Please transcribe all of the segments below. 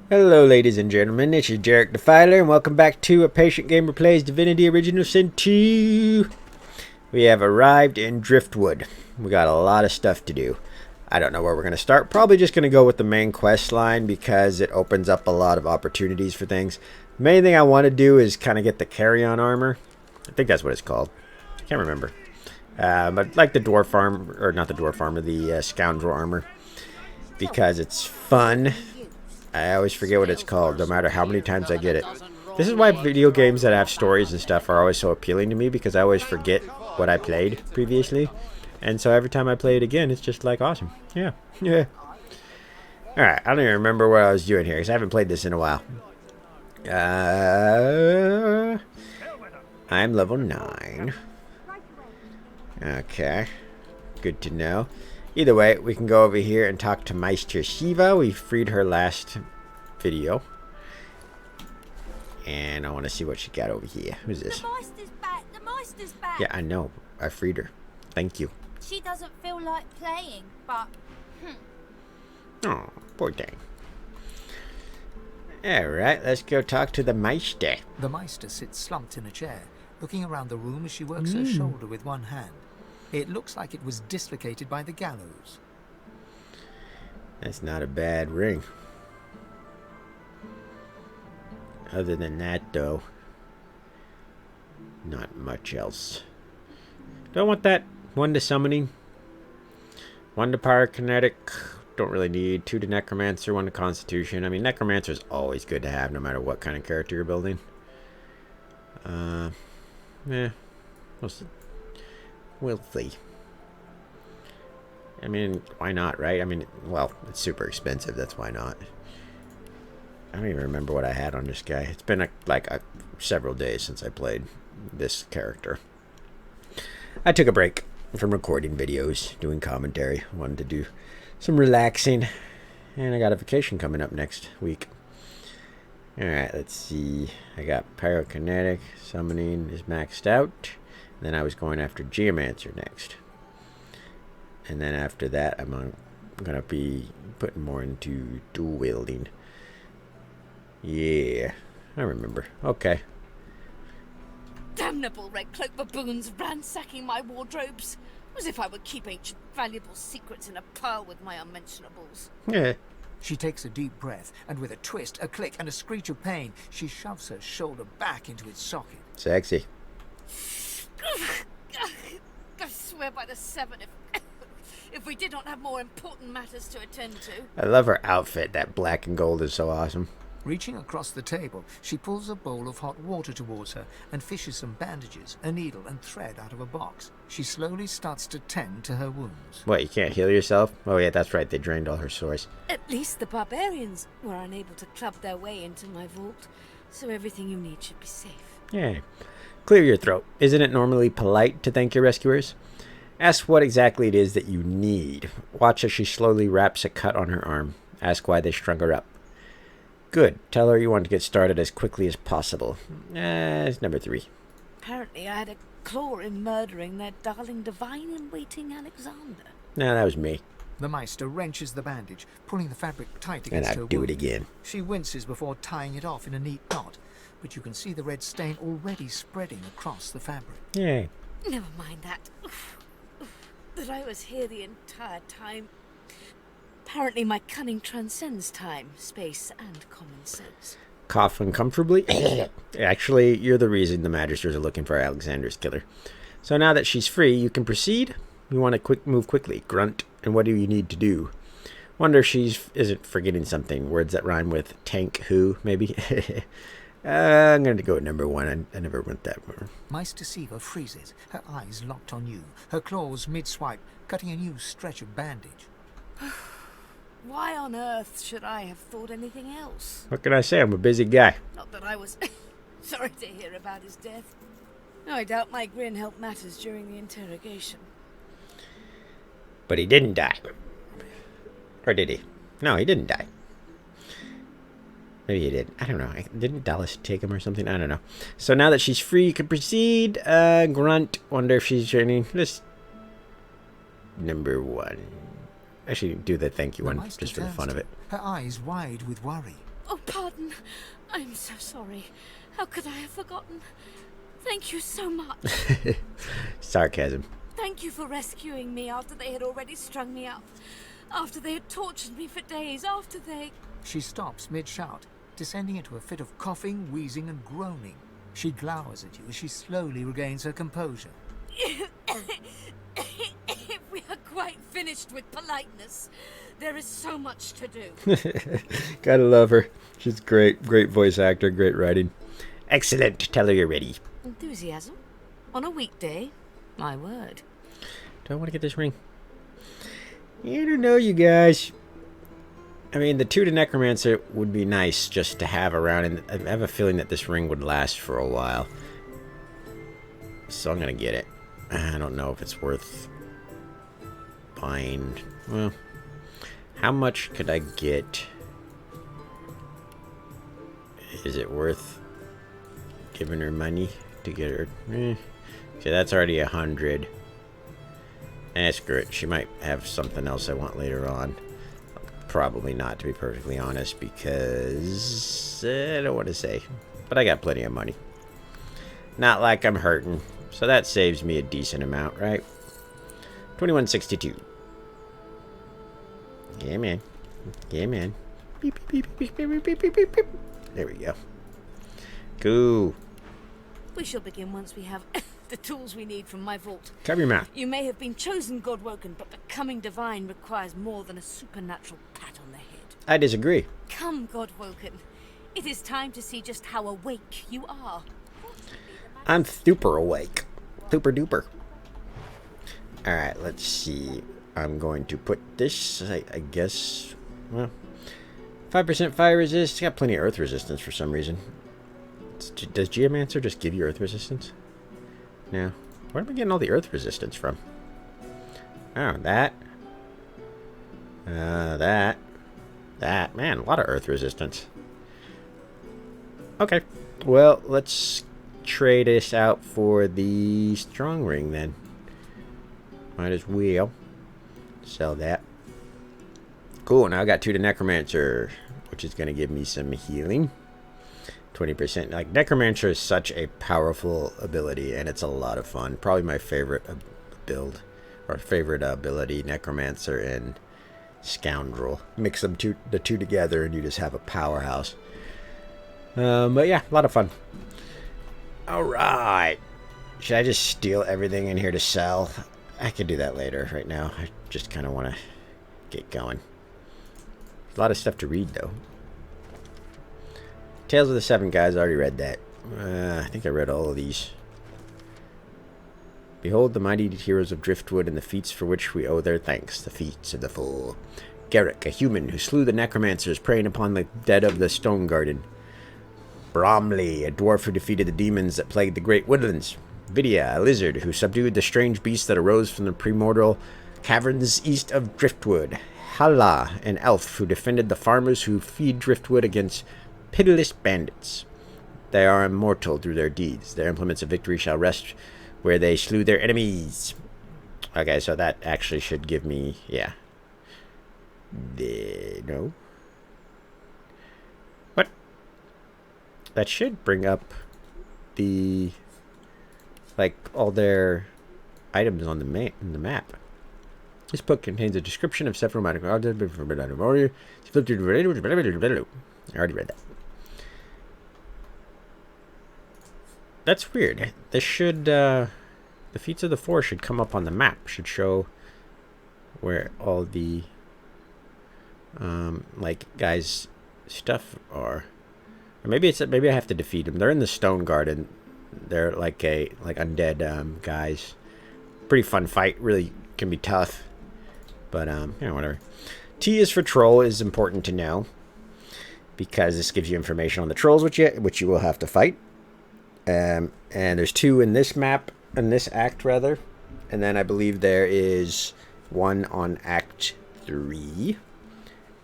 Hello ladies and gentlemen, this is Jarek Defiler and welcome back to A Patient Gamer Plays Divinity Original Sin 2. We have arrived in Driftwood. We got a lot of stuff to do. I don't know where we're going to start. Probably just going to go with the main quest line because it opens up a lot of opportunities for things. The main thing I want to do is kind of get the carry-on armor. I think that's what it's called. I can't remember. But like the dwarf armor, or not the dwarf armor, the scoundrel armor. Because it's fun. I always forget what it's called, no matter how many times I get it. This is why video games that have stories and stuff are always so appealing to me, because I always forget what I played previously. And so every time I play it again, it's just like awesome. Yeah. Alright, I don't even remember what I was doing here, because I haven't played this in a while. I'm level 9. Okay. Good to know. Either way, we can go over here and talk to Meister Shiva. We freed her last video. And I want to see what she got over here. Who's this? The Meister's back! The Meister's back! Yeah, I know. I freed her. Thank you. She doesn't feel like playing, but... Oh, poor thing. Alright, let's go talk to the Meister. The Meister sits slumped in a chair, looking around the room as she works her shoulder with one hand. It looks like it was dislocated by the gallows. That's not a bad ring. Other than that, though, not much else. Don't want that. 1 to summoning. 1 to pyrokinetic. Don't really need. 2 to necromancer. 1 to constitution. I mean, necromancer is always good to have, no matter what kind of character you're building. Yeah. We'll see. I mean, why not, right? I mean, well, it's super expensive. That's why not. I don't even remember what I had on this guy. It's been several days since I played this character. I took a break from recording videos, doing commentary. I wanted to do some relaxing. And I got a vacation coming up next week. Alright, let's see. I got pyrokinetic. Summoning is maxed out. Then I was going after Geomancer next. And then after that, I'm going to be putting more into dual wielding. Yeah, I remember. Okay. Damnable red cloak baboons ransacking my wardrobes, as if I would keep ancient valuable secrets in a pile with my unmentionables. Yeah. She takes a deep breath, and with a twist, a click, and a screech of pain, she shoves her shoulder back into its socket. Sexy. I swear by the seven, if we did not have more important matters to attend to. I love her outfit. That black and gold is so awesome. Reaching across the table, she pulls a bowl of hot water towards her and fishes some bandages, a needle, and thread out of a box. She slowly starts to tend to her wounds. What, you can't heal yourself? Oh yeah, that's right. They drained all her sores. At least the barbarians were unable to club their way into my vault, so everything you need should be safe. Yeah. Clear your throat. Isn't it normally polite to thank your rescuers? Ask what exactly it is that you need. Watch as she slowly wraps a cut on her arm. Ask why they strung her up. Good. Tell her you want to get started as quickly as possible. It's number 3. Apparently I had a claw in murdering their darling divine-in-waiting Alexander. No, that was me. The Meister wrenches the bandage, pulling the fabric tight And against her I'd do wound. it again. She winces before tying it off in a neat knot, but you can see the red stain already spreading across the fabric. Yay. Never mind that. That I was here the entire time. Apparently my cunning transcends time, space, and common sense. Cough uncomfortably. Actually, you're the reason the Magisters are looking for Alexander's killer. So now that she's free, you can proceed. You want to move quickly. Grunt. And what do you need to do? Wonder if she isn't forgetting something. Words that rhyme with tank who, maybe? I'm going to go with number 1. I never went that far. Meister Shiva freezes, her eyes locked on you, her claws mid-swipe, cutting a new stretch of bandage. Why on earth should I have thought anything else? What can I say? I'm a busy guy. Not that I was sorry to hear about his death. I doubt my grin helped matters during the interrogation. But he didn't die. Or did he? No, he didn't die. Maybe he did. I don't know. Didn't Dallas take him or something? I don't know. So now that she's free, you can proceed. Grunt. Wonder if she's joining. This number 1. Actually, do the thank you one just for the fun of it. Her eyes wide with worry. Oh, forgotten. I'm so sorry. How could I have forgotten? Thank you so much. Sarcasm. Thank you for rescuing me after they had already strung me up. After they had tortured me for days. After they... She stops mid-shout, descending into a fit of coughing, wheezing, and groaning. She glowers at you as she slowly regains her composure. We are quite finished with politeness. There is so much to do. Gotta love her. She's great. Great voice actor. Great writing. Excellent. Tell her you're ready. Enthusiasm? On a weekday? My word. Do I want to get this ring? I don't know, you guys. I mean, the 2 to Necromancer would be nice just to have around, and I have a feeling that this ring would last for a while. So I'm going to get it. I don't know if it's worth buying. Well, how much could I get? Is it worth giving her money to get her? Okay, that's already 100. Screw it. She might have something else I want later on. Probably not, to be perfectly honest, because I don't want to say. But I got plenty of money. Not like I'm hurting. So that saves me a decent amount, right? 2162. Yeah, man. Yeah, man. Beep, beep, beep, beep, beep, beep, beep, beep, beep. There we go. Cool. We shall begin once we have the tools we need from my vault. Cover your mouth. You may have been chosen Godwoken, but becoming divine requires more than a supernatural pat on the head. I disagree. Come, Godwoken. It is time to see just how awake you are. I'm super awake. Super duper. Alright, let's see. I'm going to put this, I guess, well, 5% fire resist. It's got plenty of earth resistance for some reason. Does Geomancer just give you earth resistance? No. Where am I getting all the earth resistance from? Oh, that. That. Man, a lot of earth resistance. Okay. Well, let's trade this out for the strong ring then. Might as well sell that. Cool, now I got 2 to Necromancer, which is going to give me some healing. 20%. Like, Necromancer is such a powerful ability, and it's a lot of fun. Probably my favorite build, or favorite ability, Necromancer and Scoundrel. Mix them the two together, and you just have a powerhouse. But yeah, a lot of fun. Alright. Should I just steal everything in here to sell? I could do that later. Right now, I just kind of want to get going. A lot of stuff to read, though. Tales of the Seven Guys, I already read that. I think I read all of these. Behold the mighty heroes of Driftwood and the feats for which we owe their thanks. The feats of the fool. Jarek, a human who slew the necromancers preying upon the dead of the Stone Garden. Bromley, a dwarf who defeated the demons that plagued the great woodlands. Vidya, a lizard who subdued the strange beasts that arose from the primordial caverns east of Driftwood. Hala, an elf who defended the farmers who feed Driftwood against pitiless bandits. They are immortal through their deeds. Their implements of victory shall rest where they slew their enemies. Okay, so that actually should give me, yeah. No. What? That should bring up the, like, all their items on the map. This book contains a description of several magical objects. I already read that. That's weird. This should, the feats of the four should come up on the map. Should show where all the, like, guys' stuff are. Or maybe it's, maybe I have to defeat them. They're in the Stone Garden. They're like undead, guys. Pretty fun fight. Really can be tough. But, you know, whatever. T is for troll is important to know. Because this gives you information on the trolls which you will have to fight. And there's 2 in this map, in this act rather, and then I believe there is 1 on Act 3,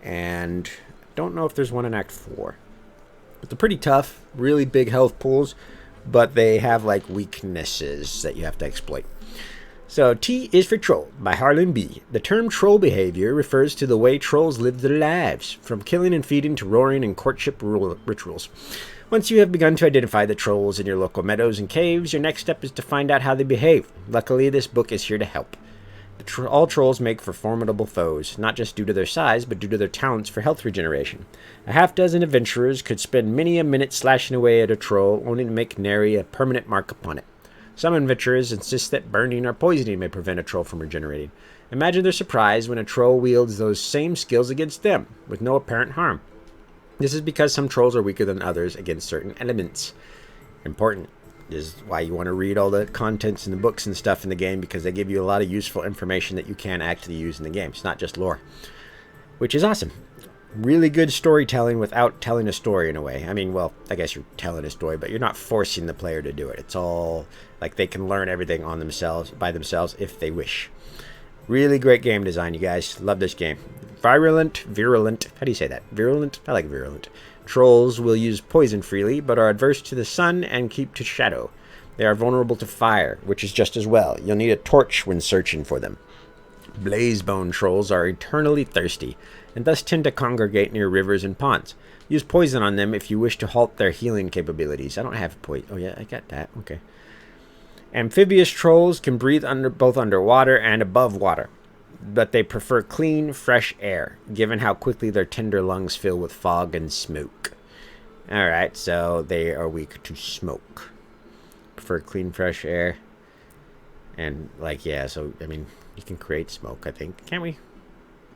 and don't know if there's 1 in Act 4. But they're pretty tough, really big health pools, but they have like weaknesses that you have to exploit. So, T is for Troll by Harlan B. The term troll behavior refers to the way trolls live their lives, from killing and feeding to roaring and courtship rituals. Once you have begun to identify the trolls in your local meadows and caves, your next step is to find out how they behave. Luckily, this book is here to help. All trolls make for formidable foes, not just due to their size, but due to their talents for health regeneration. A half-dozen adventurers could spend many a minute slashing away at a troll, only to make nary a permanent mark upon it. Some adventurers insist that burning or poisoning may prevent a troll from regenerating. Imagine their surprise when a troll wields those same skills against them, with no apparent harm. This is because some trolls are weaker than others against certain elements. Important. This is why you want to read all the contents in the books and stuff in the game, because they give you a lot of useful information that you can actually use in the game. It's not just lore, which is awesome. Really good storytelling without telling a story in a way. I mean, well, I guess you're telling a story, but you're not forcing the player to do it. It's all like they can learn everything on themselves, by themselves, if they wish. Really great game design, you guys. Love this game. Virulent. How do you say that? Virulent? I like virulent. Trolls will use poison freely, but are adverse to the sun and keep to shadow. They are vulnerable to fire, which is just as well. You'll need a torch when searching for them. Blazebone trolls are eternally thirsty, and thus tend to congregate near rivers and ponds. Use poison on them if you wish to halt their healing capabilities. I don't have poison. Oh yeah, I got that. Okay. Amphibious trolls can breathe both underwater and above water, but they prefer clean, fresh air, given how quickly their tender lungs fill with fog and smoke. Alright, so they are weak to smoke. Prefer clean, fresh air. And, like, yeah, so, I mean, you can create smoke, I think. Can't we?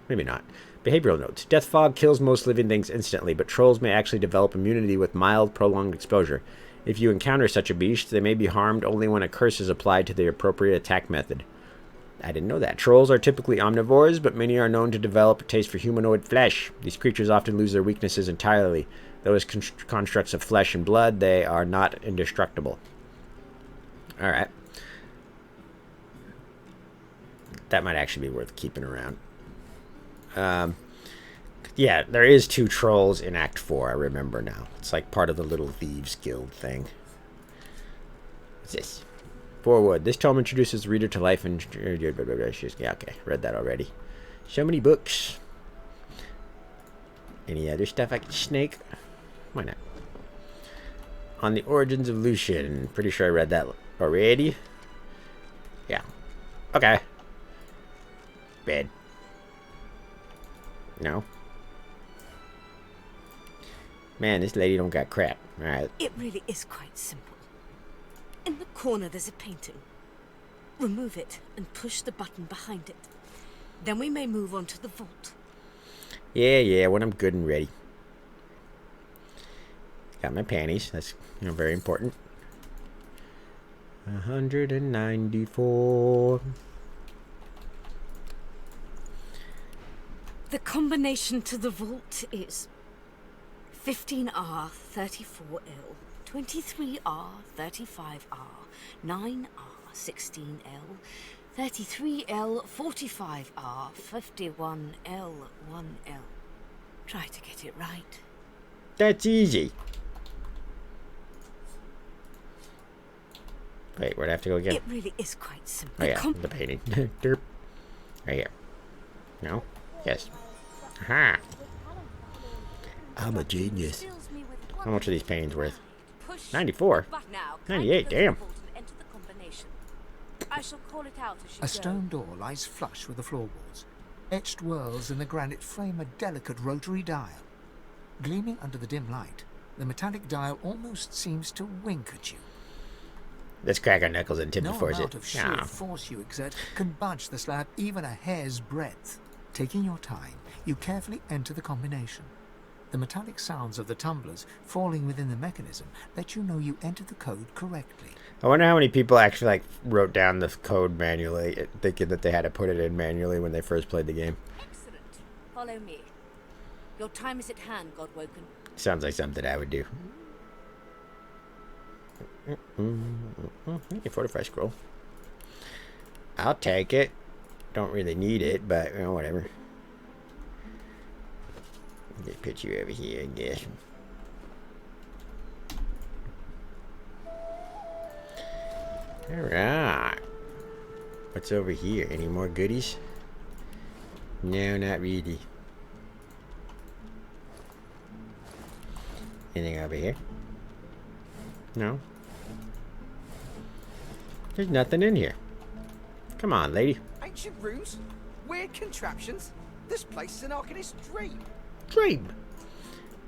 Maybe not. Behavioral notes. Death fog kills most living things instantly, but trolls may actually develop immunity with mild, prolonged exposure. If you encounter such a beast, they may be harmed only when a curse is applied to the appropriate attack method. I didn't know that. Trolls are typically omnivores, but many are known to develop a taste for humanoid flesh. These creatures often lose their weaknesses entirely. Though as constructs of flesh and blood, they are not indestructible. Alright. That might actually be worth keeping around. Yeah, there is 2 trolls in Act 4, I remember now. It's like part of the Little Thieves Guild thing. What's this? Forward. This tome introduces the reader to life and... Yeah, okay. Read that already. So many books. Any other stuff I can snake? Why not? On the Origins of Lucian. Pretty sure I read that already. Yeah. Okay. Bed. No. Man, this lady don't got crap. Alright. It really is quite simple. In the corner there's a painting. Remove it and push the button behind it. Then we may move on to the vault. Yeah, when I'm good and ready. Got my panties. That's, very important. 194. The combination to the vault is 15R 34L, 23R 35R, 9R 16L, 33L 45R, 51L 1L. Try to get it right. That's easy. Wait, where'd I have to go again? It really is quite simple. Oh yeah, the painting. Derp. Right here. No? Yes. Aha. I'm a genius. How much are these paintings worth? 94? 98, damn. I shall call it out as you A stone door lies flush with the floorboards. Etched whorls in the granite frame a delicate rotary dial. Gleaming under the dim light, the metallic dial almost seems to wink at you. Let's crack our knuckles and tip No it for amount it. of sheer force you exert can budge the slab even a hair's breadth. Taking your time, you carefully enter the combination. The metallic sounds of the tumblers falling within the mechanism let you know you entered the code correctly. I wonder how many people actually wrote down the code manually, thinking that they had to put it in manually when they first played the game. Excellent. Follow me. Your time is at hand, Godwoken. Sounds like something I would do. A fortified scroll. I'll take it. Don't really need it, but whatever. Just put you over here, I guess. Alright. What's over here? Any more goodies? No, not really. Anything over here? No. There's nothing in here. Come on, lady. Ancient runes? Weird contraptions? This place is an arcanist's dream. Dream.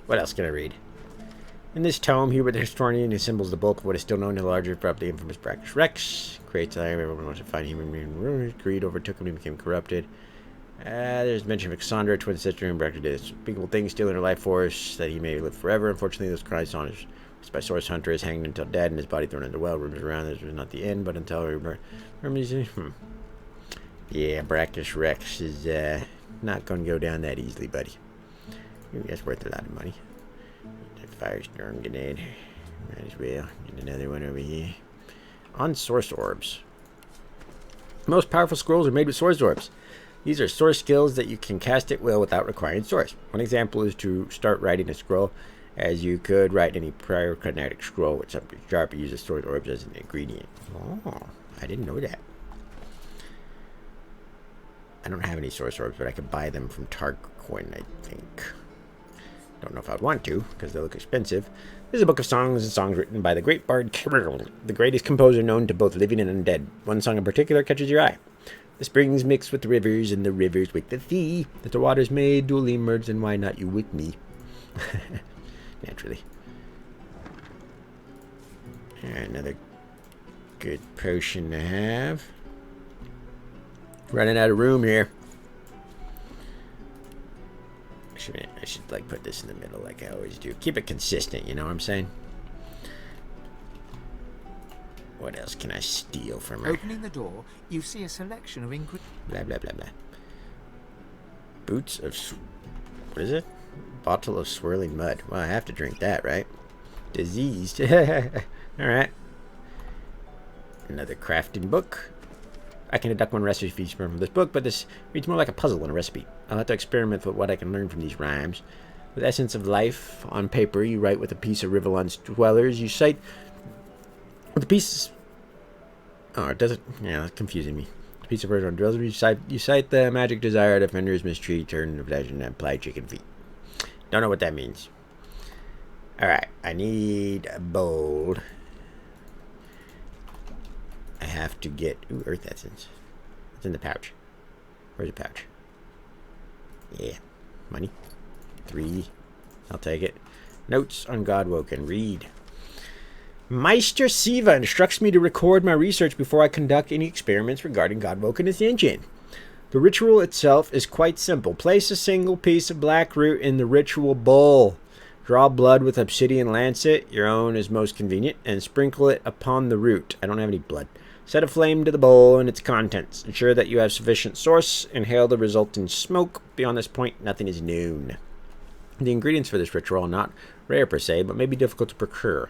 What else can I read? In this tome, Hubert the Historian assembles the bulk of what is still known to the larger, probably infamous practice Rex. Creates everyone wants to find human being ruins. Greed overtook him and became corrupted. There's mention of Cassandra, twin sister, and Brecked did unspeakable things, stealing her life force that he may live forever. Unfortunately, those crimes on his by Source Hunter is hanged until dead and his body thrown into the well. Rumors around this was not the end, but until yeah, Brackish Rex is not going to go down that easily, buddy. That's worth a lot of money. That Firestorm grenade. Might as well get another one over here. On Source Orbs. Most powerful scrolls are made with Source Orbs. These are source skills that you can cast at will without requiring source. One example is to start writing a scroll, as you could write any prior kinetic scroll with something sharp. You use Source Orbs as an ingredient. Oh, I didn't know that. I don't have any Source Orbs, but I could buy them from Tarcoin, I think. Don't know if I'd want to, because they look expensive. This is a book of songs and songs written by the great bard Kirill, the greatest composer known to both living and undead. One song in particular catches your eye. The springs mix with the rivers, and the rivers with the sea. That the waters may duly merge, and why not you with me? Naturally. Another good potion to have. Running out of room here. I should like put this in the middle like I always do. Keep it consistent, you know what I'm saying? What else can I steal from her? Opening the door, you see a selection of ingredients. Blah, blah, blah, blah. Boots of... What is it? Bottle of swirling mud. Well, I have to drink that, right? Diseased. Alright. Another crafting book. I can deduct one recipe from this book, but this reads more like a puzzle than a recipe. I'll have to experiment with what I can learn from these rhymes. With essence of life on paper, you write with a piece of Rivalon's dwellers. You cite... With a piece... Oh, it doesn't... Yeah, that's confusing me. A piece of Rivalon's dwellers. You cite the magic desire, defenders, mystery, turn of legend, and apply chicken feet. Don't know what that means. Alright, I need a bowl. I have to get... Ooh, Earth Essence. It's in the pouch. Where's the pouch? Yeah. Money. 3. I'll take it. Notes on Godwoken. Read. Meister Shiva instructs me to record my research before I conduct any experiments regarding Godwoken Ascension. The ritual itself is quite simple. Place a single piece of black root in the ritual bowl. Draw blood with obsidian lancet, your own is most convenient, and sprinkle it upon the root. I don't have any blood. Set a flame to the bowl and its contents. Ensure that you have sufficient source. Inhale the resulting smoke. Beyond this point, nothing is known. The ingredients for this ritual are not rare per se, but may be difficult to procure.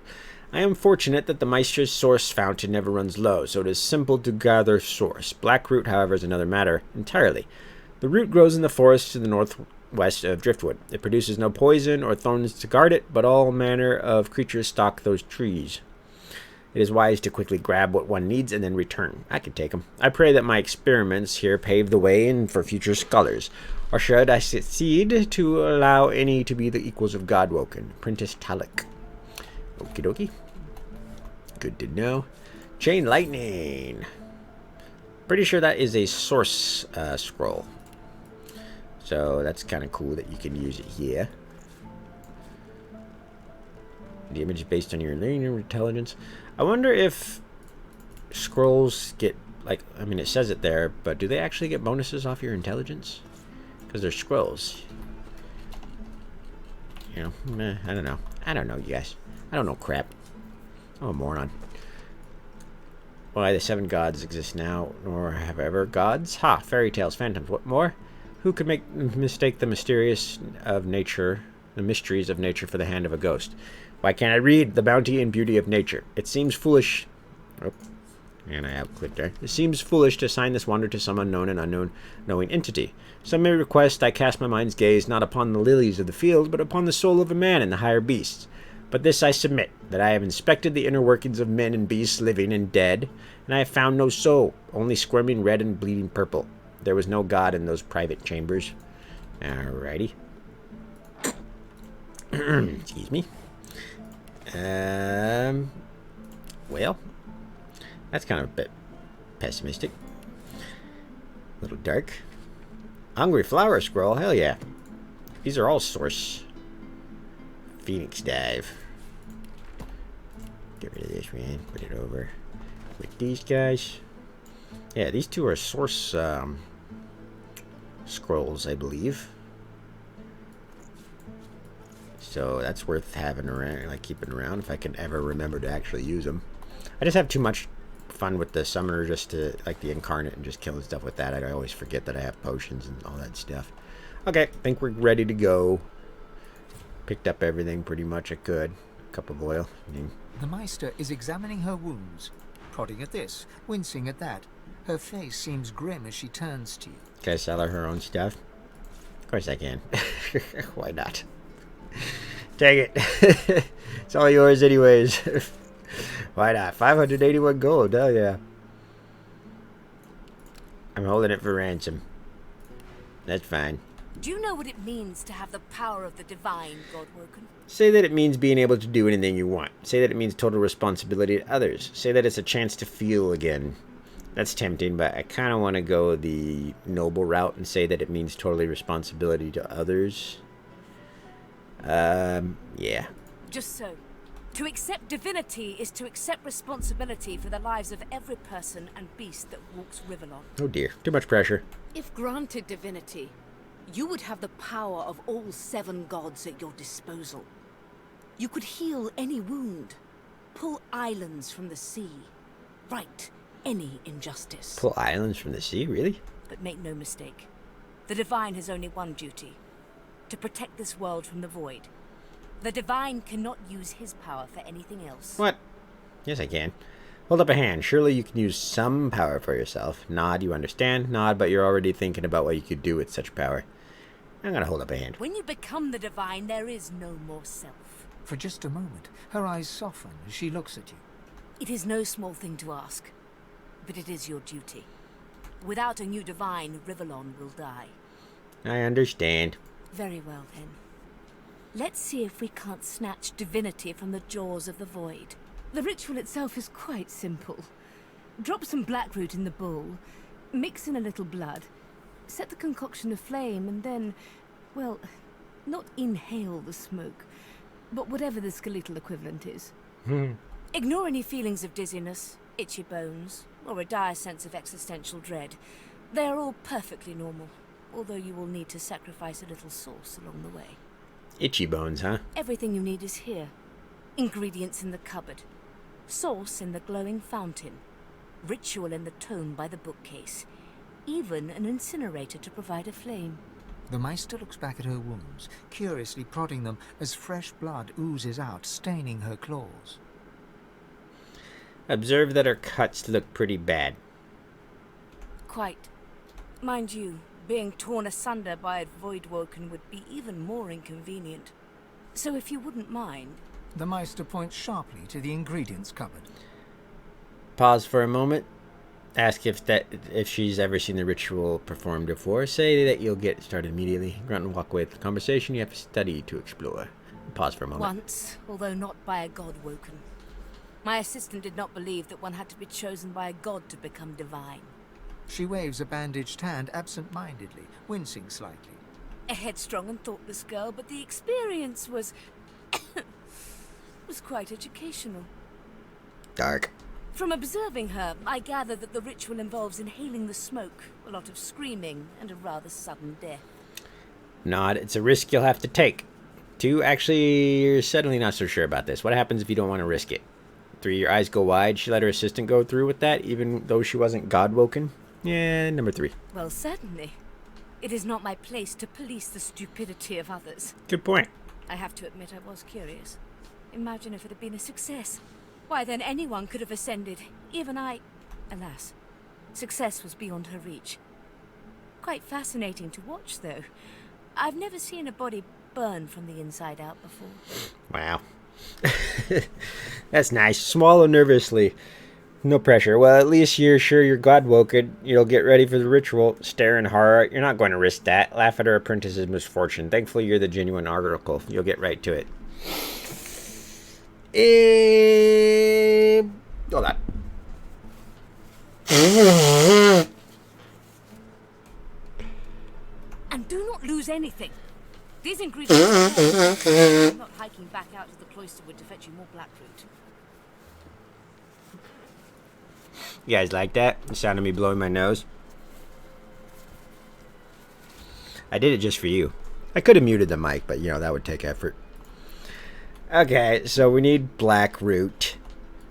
I am fortunate that the Meister's source fountain never runs low, so it is simple to gather source. Black root, however, is another matter entirely. The root grows in the forest to the northwest of Driftwood. It produces no poison or thorns to guard it, but all manner of creatures stalk those trees. It is wise to quickly grab what one needs and then return. I can take them. I pray that my experiments here pave the way and for future scholars. Or should I succeed to allow any to be the equals of Godwoken? Prentice Talek. Okie dokie. Good to know. Chain Lightning. Pretty sure that is a source scroll. So that's kind of cool that you can use it here. The image is based on your linear intelligence. I wonder if scrolls get, like, I mean, it says it there, but do they actually get bonuses off your intelligence? Because they're scrolls. You know, I don't know. I don't know, you guys. I don't know crap. I'm a moron. Why the 7 gods exist now, nor have ever gods? Ha! Fairy tales, phantoms, what more? Who could mistake the mysteries of nature for the hand of a ghost? Why can't I read the bounty and beauty of nature? It seems foolish. Oh, and I have clicked there. It seems foolish to assign this wonder to some unknown and knowing entity. Some may request I cast my mind's gaze not upon the lilies of the field, but upon the soul of a man and the higher beasts. But this I submit, that I have inspected the inner workings of men and beasts living and dead, and I have found no soul, only squirming red and bleeding purple. There was no god in those private chambers. Alrighty. Excuse me. Well, that's kind of a bit pessimistic. A little dark. Hungry flower scroll, hell yeah. These are all source. Phoenix dive. Get rid of this man. Put it over with these guys. Yeah, these two are source scrolls, I believe. So that's worth having around, like keeping around if I can ever remember to actually use them. I just have too much fun with the summoner, just to like the incarnate and just killing stuff with that. I always forget that I have potions and all that stuff. Okay, I think we're ready to go. Picked up everything pretty much I could. A cup of oil. The Meister is examining her wounds, prodding at this, wincing at that. Her face seems grim as she turns to you. Can I sell her own stuff? Of course I can. Why not? Take it. It's all yours anyways. Why not? 581 gold. Hell yeah. I'm holding it for ransom. That's fine. Do you know what it means to have the power of the divine, Godwoken? Say that it means being able to do anything you want. Say that it means total responsibility to others. Say that it's a chance to feel again. That's tempting, but I kind of want to go the noble route and say that it means totally responsibility to others. Yeah. Just so. To accept divinity is to accept responsibility for the lives of every person and beast that walks Rivellon. Oh dear, too much pressure. If granted divinity, you would have the power of all 7 gods at your disposal. You could heal any wound, pull islands from the sea, right any injustice. Pull islands from the sea, really? But make no mistake, the divine has only one duty: to protect this world from the void. The divine cannot use his power for anything else. What? Yes, I can. Hold up a hand. Surely you can use some power for yourself. Nod, you understand? Nod, but you're already thinking about what you could do with such power. I'm gonna hold up a hand. When you become the divine, there is no more self. For just a moment, her eyes soften as she looks at you. It is no small thing to ask, but it is your duty. Without a new divine, Rivellon will die. I understand. Very well, then. Let's see if we can't snatch divinity from the jaws of the void. The ritual itself is quite simple. Drop some blackroot in the bowl, mix in a little blood, set the concoction aflame, and then, well, not inhale the smoke, but whatever the skeletal equivalent is. Ignore any feelings of dizziness, itchy bones, or a dire sense of existential dread. They are all perfectly normal, although you will need to sacrifice a little sauce along the way. Itchy bones, huh? Everything you need is here. Ingredients in the cupboard. Sauce in the glowing fountain. Ritual in the tome by the bookcase. Even an incinerator to provide a flame. The Meister looks back at her wounds, curiously prodding them as fresh blood oozes out, staining her claws. Observe that her cuts look pretty bad. Quite. Mind you, being torn asunder by a Voidwoken would be even more inconvenient. So if you wouldn't mind... The Meister points sharply to the ingredients cupboard. Pause for a moment. Ask if she's ever seen the ritual performed before. Say that you'll get started immediately. Grunt and walk away with the conversation. You have to study to explore. Pause for a moment. Once, although not by a Godwoken. My assistant did not believe that one had to be chosen by a god to become divine. She waves a bandaged hand absent-mindedly, wincing slightly. A headstrong and thoughtless girl, but the experience was... was quite educational. Dark. From observing her, I gather that the ritual involves inhaling the smoke, a lot of screaming, and a rather sudden death. Nod, it's a risk you'll have to take. 2, actually, you're suddenly not so sure about this. What happens if you don't want to risk it? 3, your eyes go wide. She let her assistant go through with that, even though she wasn't godwoken. Yeah, number 3. Well, certainly. It is not my place to police the stupidity of others. Good point. I have to admit I was curious. Imagine if it had been a success. Why, then anyone could have ascended. Even I... Alas, success was beyond her reach. Quite fascinating to watch, though. I've never seen a body burn from the inside out before. Wow. That's nice. Swallow nervously. No pressure. Well, at least you're sure you're God-woken. You'll get ready for the ritual. Stare in horror. You're not going to risk that. Laugh at her apprentice's misfortune. Thankfully, you're the genuine article. You'll get right to it. Hold on. And do not lose anything. These ingredients are I'm not hiking back out to the cloister wood to fetch you more blackroot. You guys like that? The sound of me blowing my nose? I did it just for you. I could have muted the mic, but you know, that would take effort. Okay, so we need black root.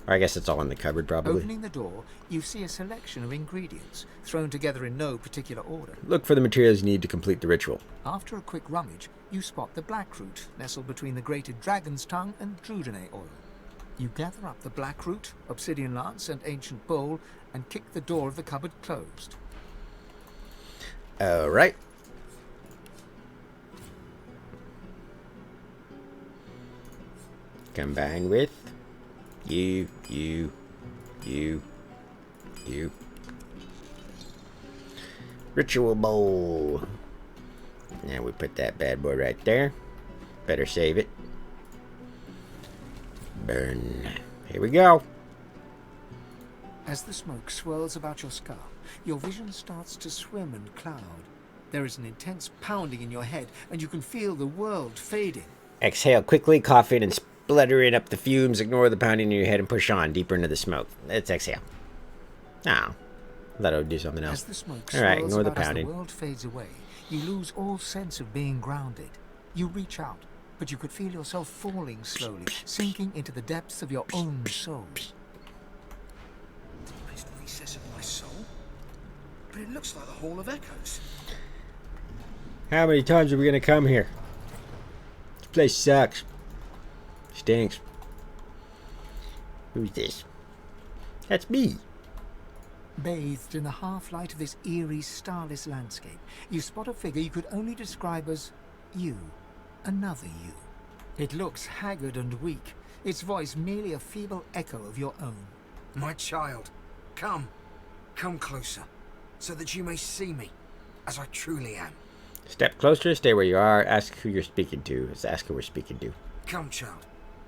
Or I guess it's all in the cupboard, probably. Opening the door, you see a selection of ingredients, thrown together in no particular order. Look for the materials you need to complete the ritual. After a quick rummage, you spot the blackroot, nestled between the grated dragon's tongue and drudene oil. You gather up the blackroot, obsidian lance, and ancient bowl, and kick the door of the cupboard closed. Alright. Combine with you. Ritual bowl. Now we put that bad boy right there. Better save it. Burn. Here we go. As the smoke swirls about your skull, your vision starts to swim and cloud. There is an intense pounding in your head, and you can feel the world fading. Exhale quickly, coughing and spluttering up the fumes. Ignore the pounding in your head and push on deeper into the smoke. Let's exhale. Oh, I thought I would do something else. As the smoke All right, swirls ignore the about as pounding. the world fades away, you lose all sense of being grounded. You reach out, but you could feel yourself falling slowly, sinking into the depths of your own soul. The most recess of my soul? But it looks like the Hall of Echoes. How many times are we gonna come here? This place sucks. Stinks. Who's this? That's me. Bathed in the half-light of this eerie, starless landscape, you spot a figure you could only describe as you. Another you. It looks haggard and weak, its voice merely a feeble echo of your own. My child, come. Come closer, so that you may see me, as I truly am. Step closer, stay where you are, ask who you're speaking to. Let's ask who we're speaking to. Come, child.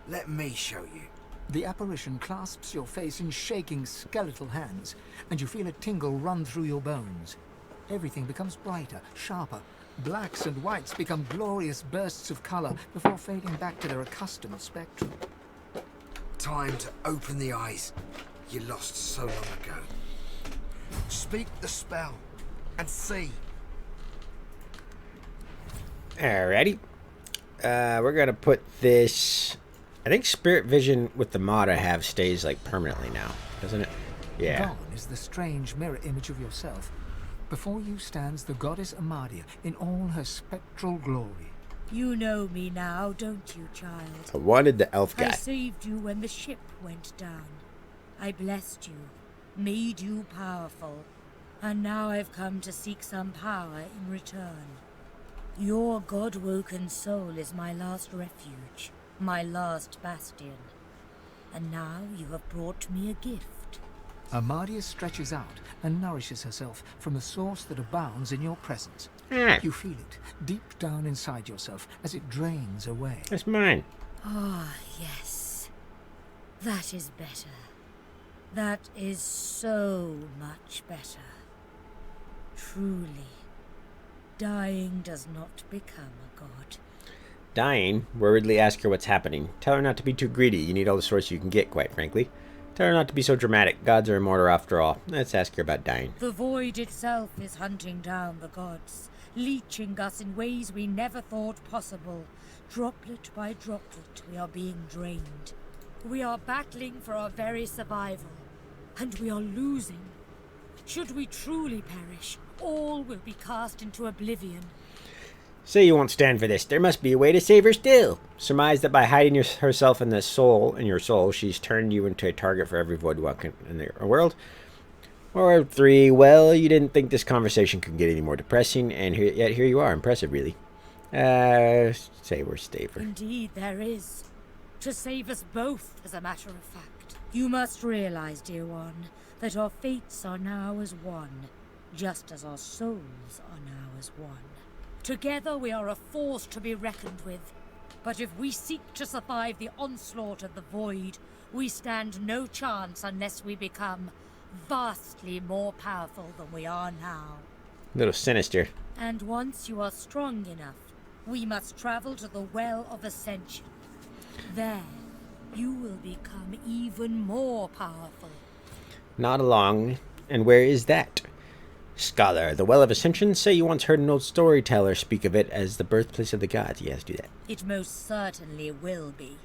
Let me show you. The apparition clasps your face in shaking, skeletal hands, and you feel a tingle run through your bones. Everything becomes brighter, sharper. Blacks and whites become glorious bursts of color before fading back to their accustomed spectrum. Time to open the eyes you lost so long ago. Speak the spell and see. Alrighty. We're gonna put this. I think Spirit Vision with the mod I have stays like permanently now, doesn't it? Yeah. Gone is the strange mirror image of yourself. Before you stands the goddess Amadia in all her spectral glory. You know me now, don't you, child? I wanted the elf I guy. saved you when the ship went down. I blessed you, made you powerful, and now I've come to seek some power in return. Your god-woken soul is my last refuge, my last bastion. And now you have brought me a gift. Amadia stretches out and nourishes herself from a source that abounds in your presence. You feel it deep down inside yourself as it drains away. That's mine. Ah, yes. That is better. That is so much better. Truly, dying does not become a god. Dying, worriedly ask her what's happening. Tell her not to be too greedy. You need all the source you can get, quite frankly. Tell her not to be so dramatic. Gods are immortal after all. Let's ask her about dying. The void itself is hunting down the gods, leeching us in ways we never thought possible. Droplet by droplet, we are being drained. We are battling for our very survival, and we are losing. Should we truly perish, all will be cast into oblivion. Say you won't stand for this. There must be a way to save her still. Surmise that by hiding herself in your soul, she's turned you into a target for every void walker in the world. Or 3, well, you didn't think this conversation could get any more depressing, and yet here you are. Impressive, really. Say we're Staver. Indeed, there is. To save us both, as a matter of fact. You must realize, dear one, that our fates are now as one, just as our souls are now as one. Together we are a force to be reckoned with, but if we seek to survive the onslaught of the void, we stand no chance unless we become vastly more powerful than we are now. A little sinister. And once you are strong enough, we must travel to the Well of Ascension. There, you will become even more powerful. Not long. And where is that? Scholar, the Well of Ascension? Say you once heard an old storyteller speak of it as the birthplace of the gods. Yes, do that. It most certainly will be.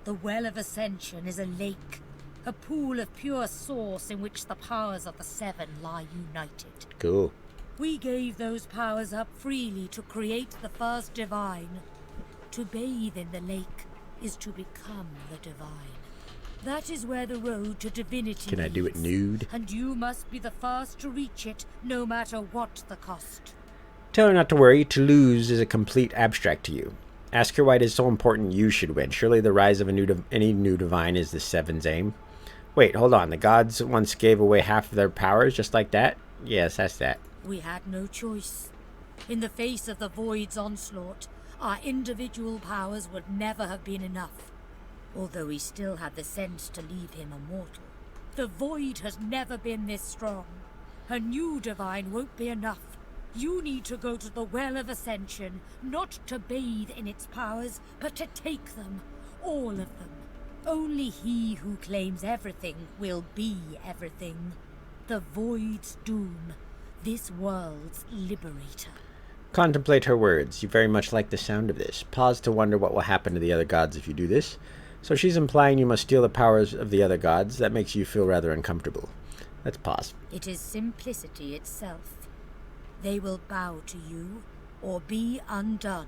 The Well of Ascension is a lake, a pool of pure source in which the powers of the seven lie united. Cool. We gave those powers up freely to create the first divine. To bathe in the lake is to become the divine. That is where the road to divinity Can I do it nude? And you must be the first to reach it, no matter what the cost. Tell her not to worry. To lose is a complete abstract to you. Ask her why it is so important you should win. Surely the rise of any new divine is the Seven's aim. Wait, hold on. The gods once gave away half of their powers just like that? Yes, that's that. We had no choice. In the face of the Void's onslaught, our individual powers would never have been enough. Although we still had the sense to leave him immortal. The Void has never been this strong. A new divine won't be enough. You need to go to the Well of Ascension, not to bathe in its powers, but to take them. All of them. Only he who claims everything will be everything. The Void's doom. This world's liberator. Contemplate her words. You very much like the sound of this. Pause to wonder what will happen to the other gods if you do this. So she's implying you must steal the powers of the other gods. That makes you feel rather uncomfortable. Let's pause. It is simplicity itself. They will bow to you, or be undone.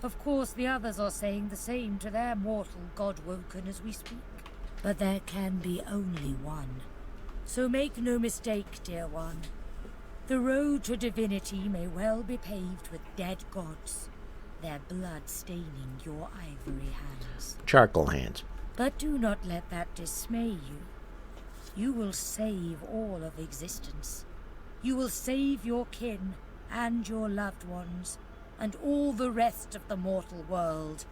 Of course, the others are saying the same to their mortal God-woken as we speak. But there can be only one. So make no mistake, dear one. The road to divinity may well be paved with dead gods, their blood staining your ivory hands. Charcoal hands. But do not let that dismay you. You will save all of existence. You will save your kin and your loved ones, and all the rest of the mortal world.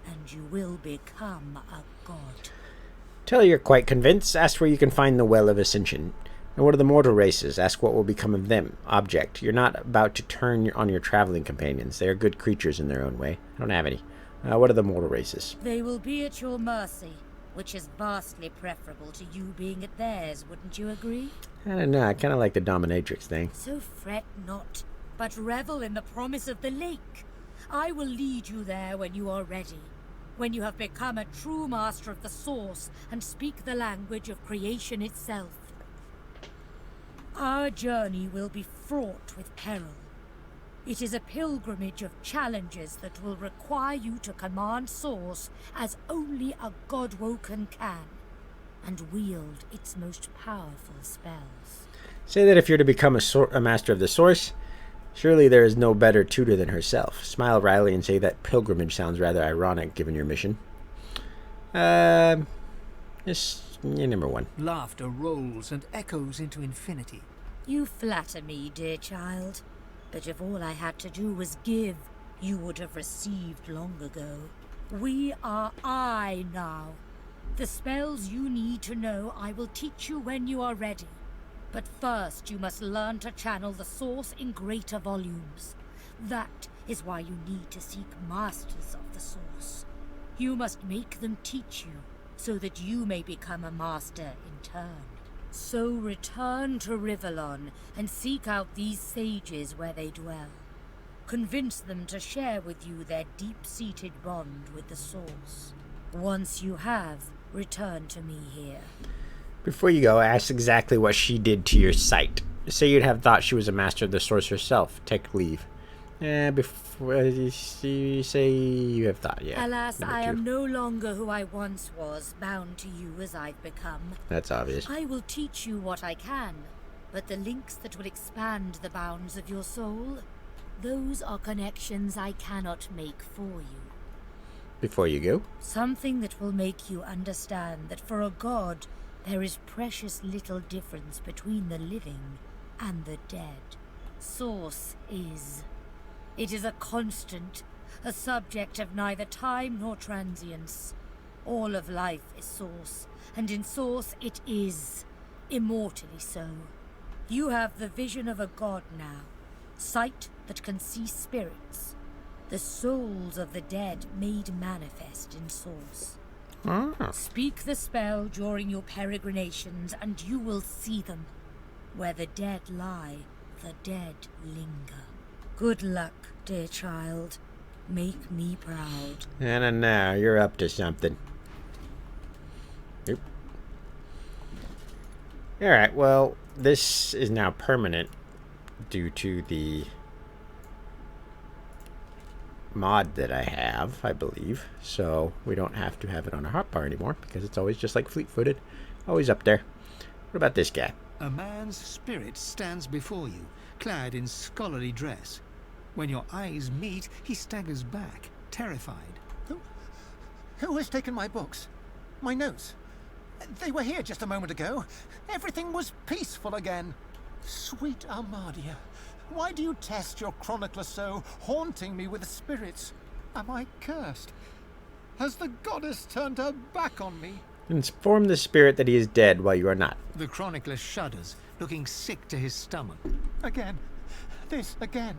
And you will become a god. Tell her you're quite convinced. Ask where you can find the Well of Ascension. And what are the mortal races? Ask what will become of them. Object. You're not about to turn on your traveling companions. They are good creatures in their own way. I don't have any. What are the mortal races? They will be at your mercy, which is vastly preferable to you being at theirs, wouldn't you agree? I don't know. I kind of like the dominatrix thing. So fret not, but revel in the promise of the lake. I will lead you there when you are ready, when you have become a true master of the source and speak the language of creation itself. Our journey will be fraught with peril. It is a pilgrimage of challenges that will require you to command Source as only a God-woken can, and wield its most powerful spells. Say that if you're to become a master of the Source, surely there is no better tutor than herself. Smile wryly and say that pilgrimage sounds rather ironic given your mission. Number one. Laughter rolls and echoes into infinity. You flatter me, dear child. But if all I had to do was give, you would have received long ago. We are I now. The spells you need to know I will teach you when you are ready. But first you must learn to channel the source in greater volumes. That is why you need to seek masters of the source. You must make them teach you, so that you may become a master in turn. So return to Rivellon and seek out these sages where they dwell. Convince them to share with you their deep-seated bond with the source. Once you have, return to me here. Before you go, ask exactly what she did to your sight. Say you'd have thought she was a master of the source herself. Take leave. Before you say you have thought, yeah. Alas, I am no longer who I once was, bound to you as I've become. That's obvious. I will teach you what I can, but the links that will expand the bounds of your soul, those are connections I cannot make for you. before you go. Something that will make you understand that for a god, there is precious little difference between the living and the dead. Source is. It is a constant, a subject of neither time nor transience. All of life is source, and in source it is, immortally so. You have the vision of a god now, sight that can see spirits, the souls of the dead made manifest in source. Speak the spell during your peregrinations, and you will see them. Where the dead lie, the dead linger. Good luck, dear child. Make me proud. And now you're up to something. Yep. Alright, well, this is now permanent due to the mod that I have, I believe. So we don't have to have it on a hotbar anymore because it's always just like fleet-footed. Always up there. What about this guy? A man's spirit stands before you, clad in scholarly dress. When your eyes meet, he staggers back, terrified. Who has taken my books? My notes? They were here just a moment ago. Everything was peaceful again. Sweet Armadia, why do you test your chronicler so, haunting me with spirits? Am I cursed? Has the goddess turned her back on me? Inform the spirit that he is dead while you are not. The chronicler shudders, looking sick to his stomach. Again. This again.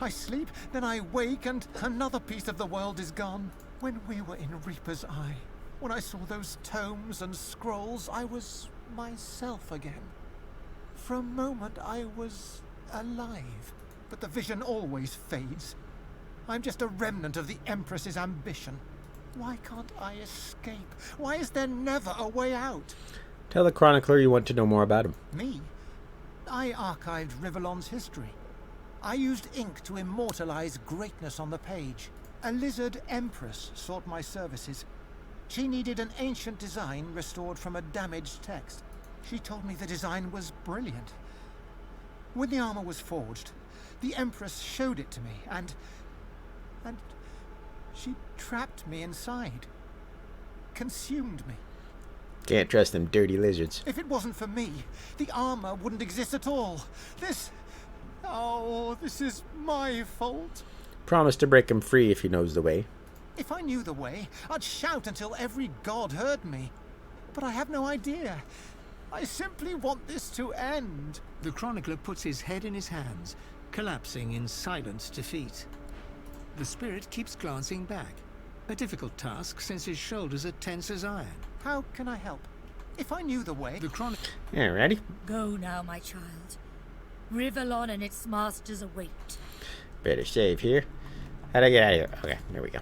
I sleep, then I wake, and another piece of the world is gone. When we were in Reaper's Eye, when I saw those tomes and scrolls, I was myself again. For a moment, I was alive, but the vision always fades. I'm just a remnant of the Empress's ambition. Why can't I escape? Why is there never a way out? Tell the chronicler you want to know more about him. Me? I archived Rivellon's history. I used ink to immortalize greatness on the page. A lizard empress sought my services. She needed an ancient design restored from a damaged text. She told me the design was brilliant. When the armor was forged, the empress showed it to me, and she trapped me inside. Consumed me. Can't trust them dirty lizards. If it wasn't for me, the armor wouldn't exist at all. This is my fault. Promise to break him free if he knows the way. If I knew the way, I'd shout until every god heard me. But I have no idea. I simply want this to end. The chronicler puts his head in his hands, collapsing in silent defeat. The spirit keeps glancing back. A difficult task since his shoulders are tense as iron. How can I help? If I knew the way... The chronicler... Yeah, ready? Go now, my child. Rivellon and its masters await. Better save here. How'd I get out of here? Okay, there we go.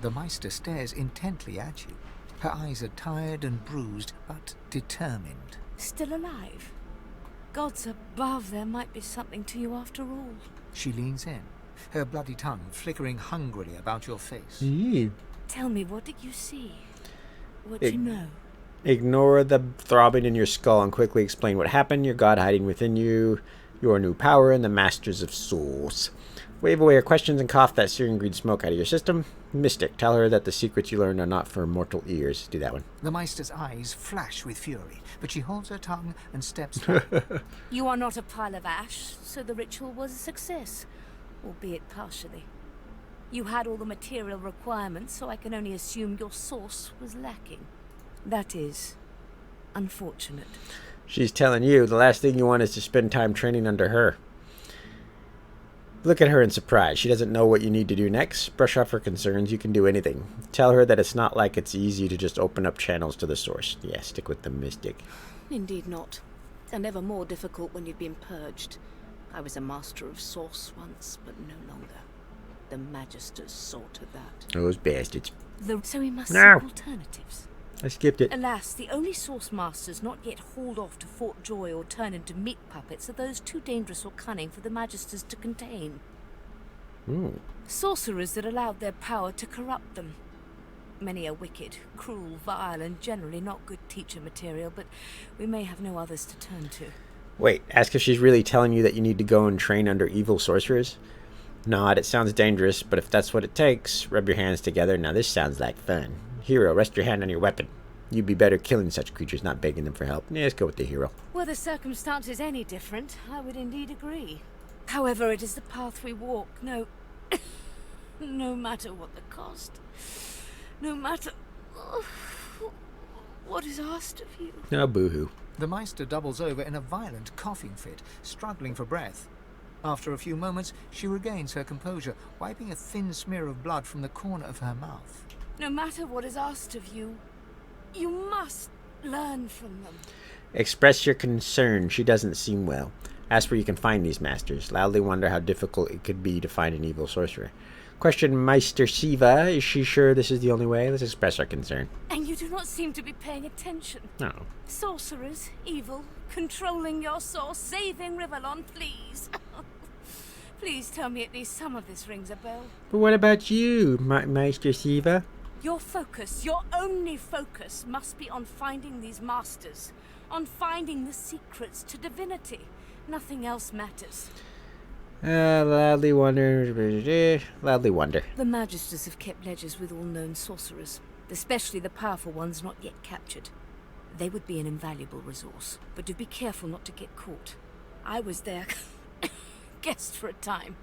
The Meister stares intently at you. Her eyes are tired and bruised, but determined. Still alive? Gods above, there might be something to you after all. She leans in, her bloody tongue flickering hungrily about your face. Tell me, what did you see? What you know? Ignore the throbbing in your skull and quickly explain what happened, your god hiding within you, your new power, and the masters of souls. Wave away your questions and cough that searing green smoke out of your system. Mystic, tell her that the secrets you learned are not for mortal ears. Do that one. The Meister's eyes flash with fury, but she holds her tongue and steps back. You are not a pile of ash, so the ritual was a success, albeit partially. You had all the material requirements, so I can only assume your source was lacking. That is unfortunate. She's telling you the last thing you want is to spend time training under her. Look at her in surprise. She doesn't know what you need to do next. Brush off her concerns. You can do anything. Tell her that it's not like it's easy to just open up channels to the source. Yeah, stick with the mystic. Indeed not. And ever more difficult when you've been purged. I was a master of source once, but no longer. The Magisters saw to that. Those bastards. So we must No. seek alternatives. I skipped it. Alas, the only source masters not yet hauled off to Fort Joy or turn into meat puppets are those too dangerous or cunning for the Magisters to contain. Ooh. Sorcerers that allowed their power to corrupt them. Many are wicked, cruel, vile, and generally not good teacher material, but we may have no others to turn to. Wait, ask if she's really telling you that you need to go and train under evil sorcerers? Nod. It sounds dangerous, but if that's what it takes, rub your hands together. Now this sounds like fun. Hero, rest your hand on your weapon. You'd be better killing such creatures, not begging them for help. Yeah, let's go with the hero. Were the circumstances any different, I would indeed agree. However, it is the path we walk, no matter what the cost. No matter what is asked of you. No, boo-hoo. The Meister doubles over in a violent coughing fit, struggling for breath. After a few moments, she regains her composure, wiping a thin smear of blood from the corner of her mouth. No matter what is asked of you, you must learn from them. Express your concern. She doesn't seem well. Ask where you can find these masters. Loudly wonder how difficult it could be to find an evil sorcerer. Question Meister Shiva. Is she sure this is the only way? Let's express our concern. And you do not seem to be paying attention. No. Sorcerers, evil, controlling your source, saving Rivellon, please. Please tell me at least some of this rings a bell. But what about you, Meister Shiva? Your focus, your only focus, must be on finding these masters, on finding the secrets to divinity. Nothing else matters. Loudly wonder. Loudly wonder. The Magisters have kept ledgers with all known sorcerers, especially the powerful ones not yet captured. They would be an invaluable resource, but do be careful not to get caught. I was their guest for a time,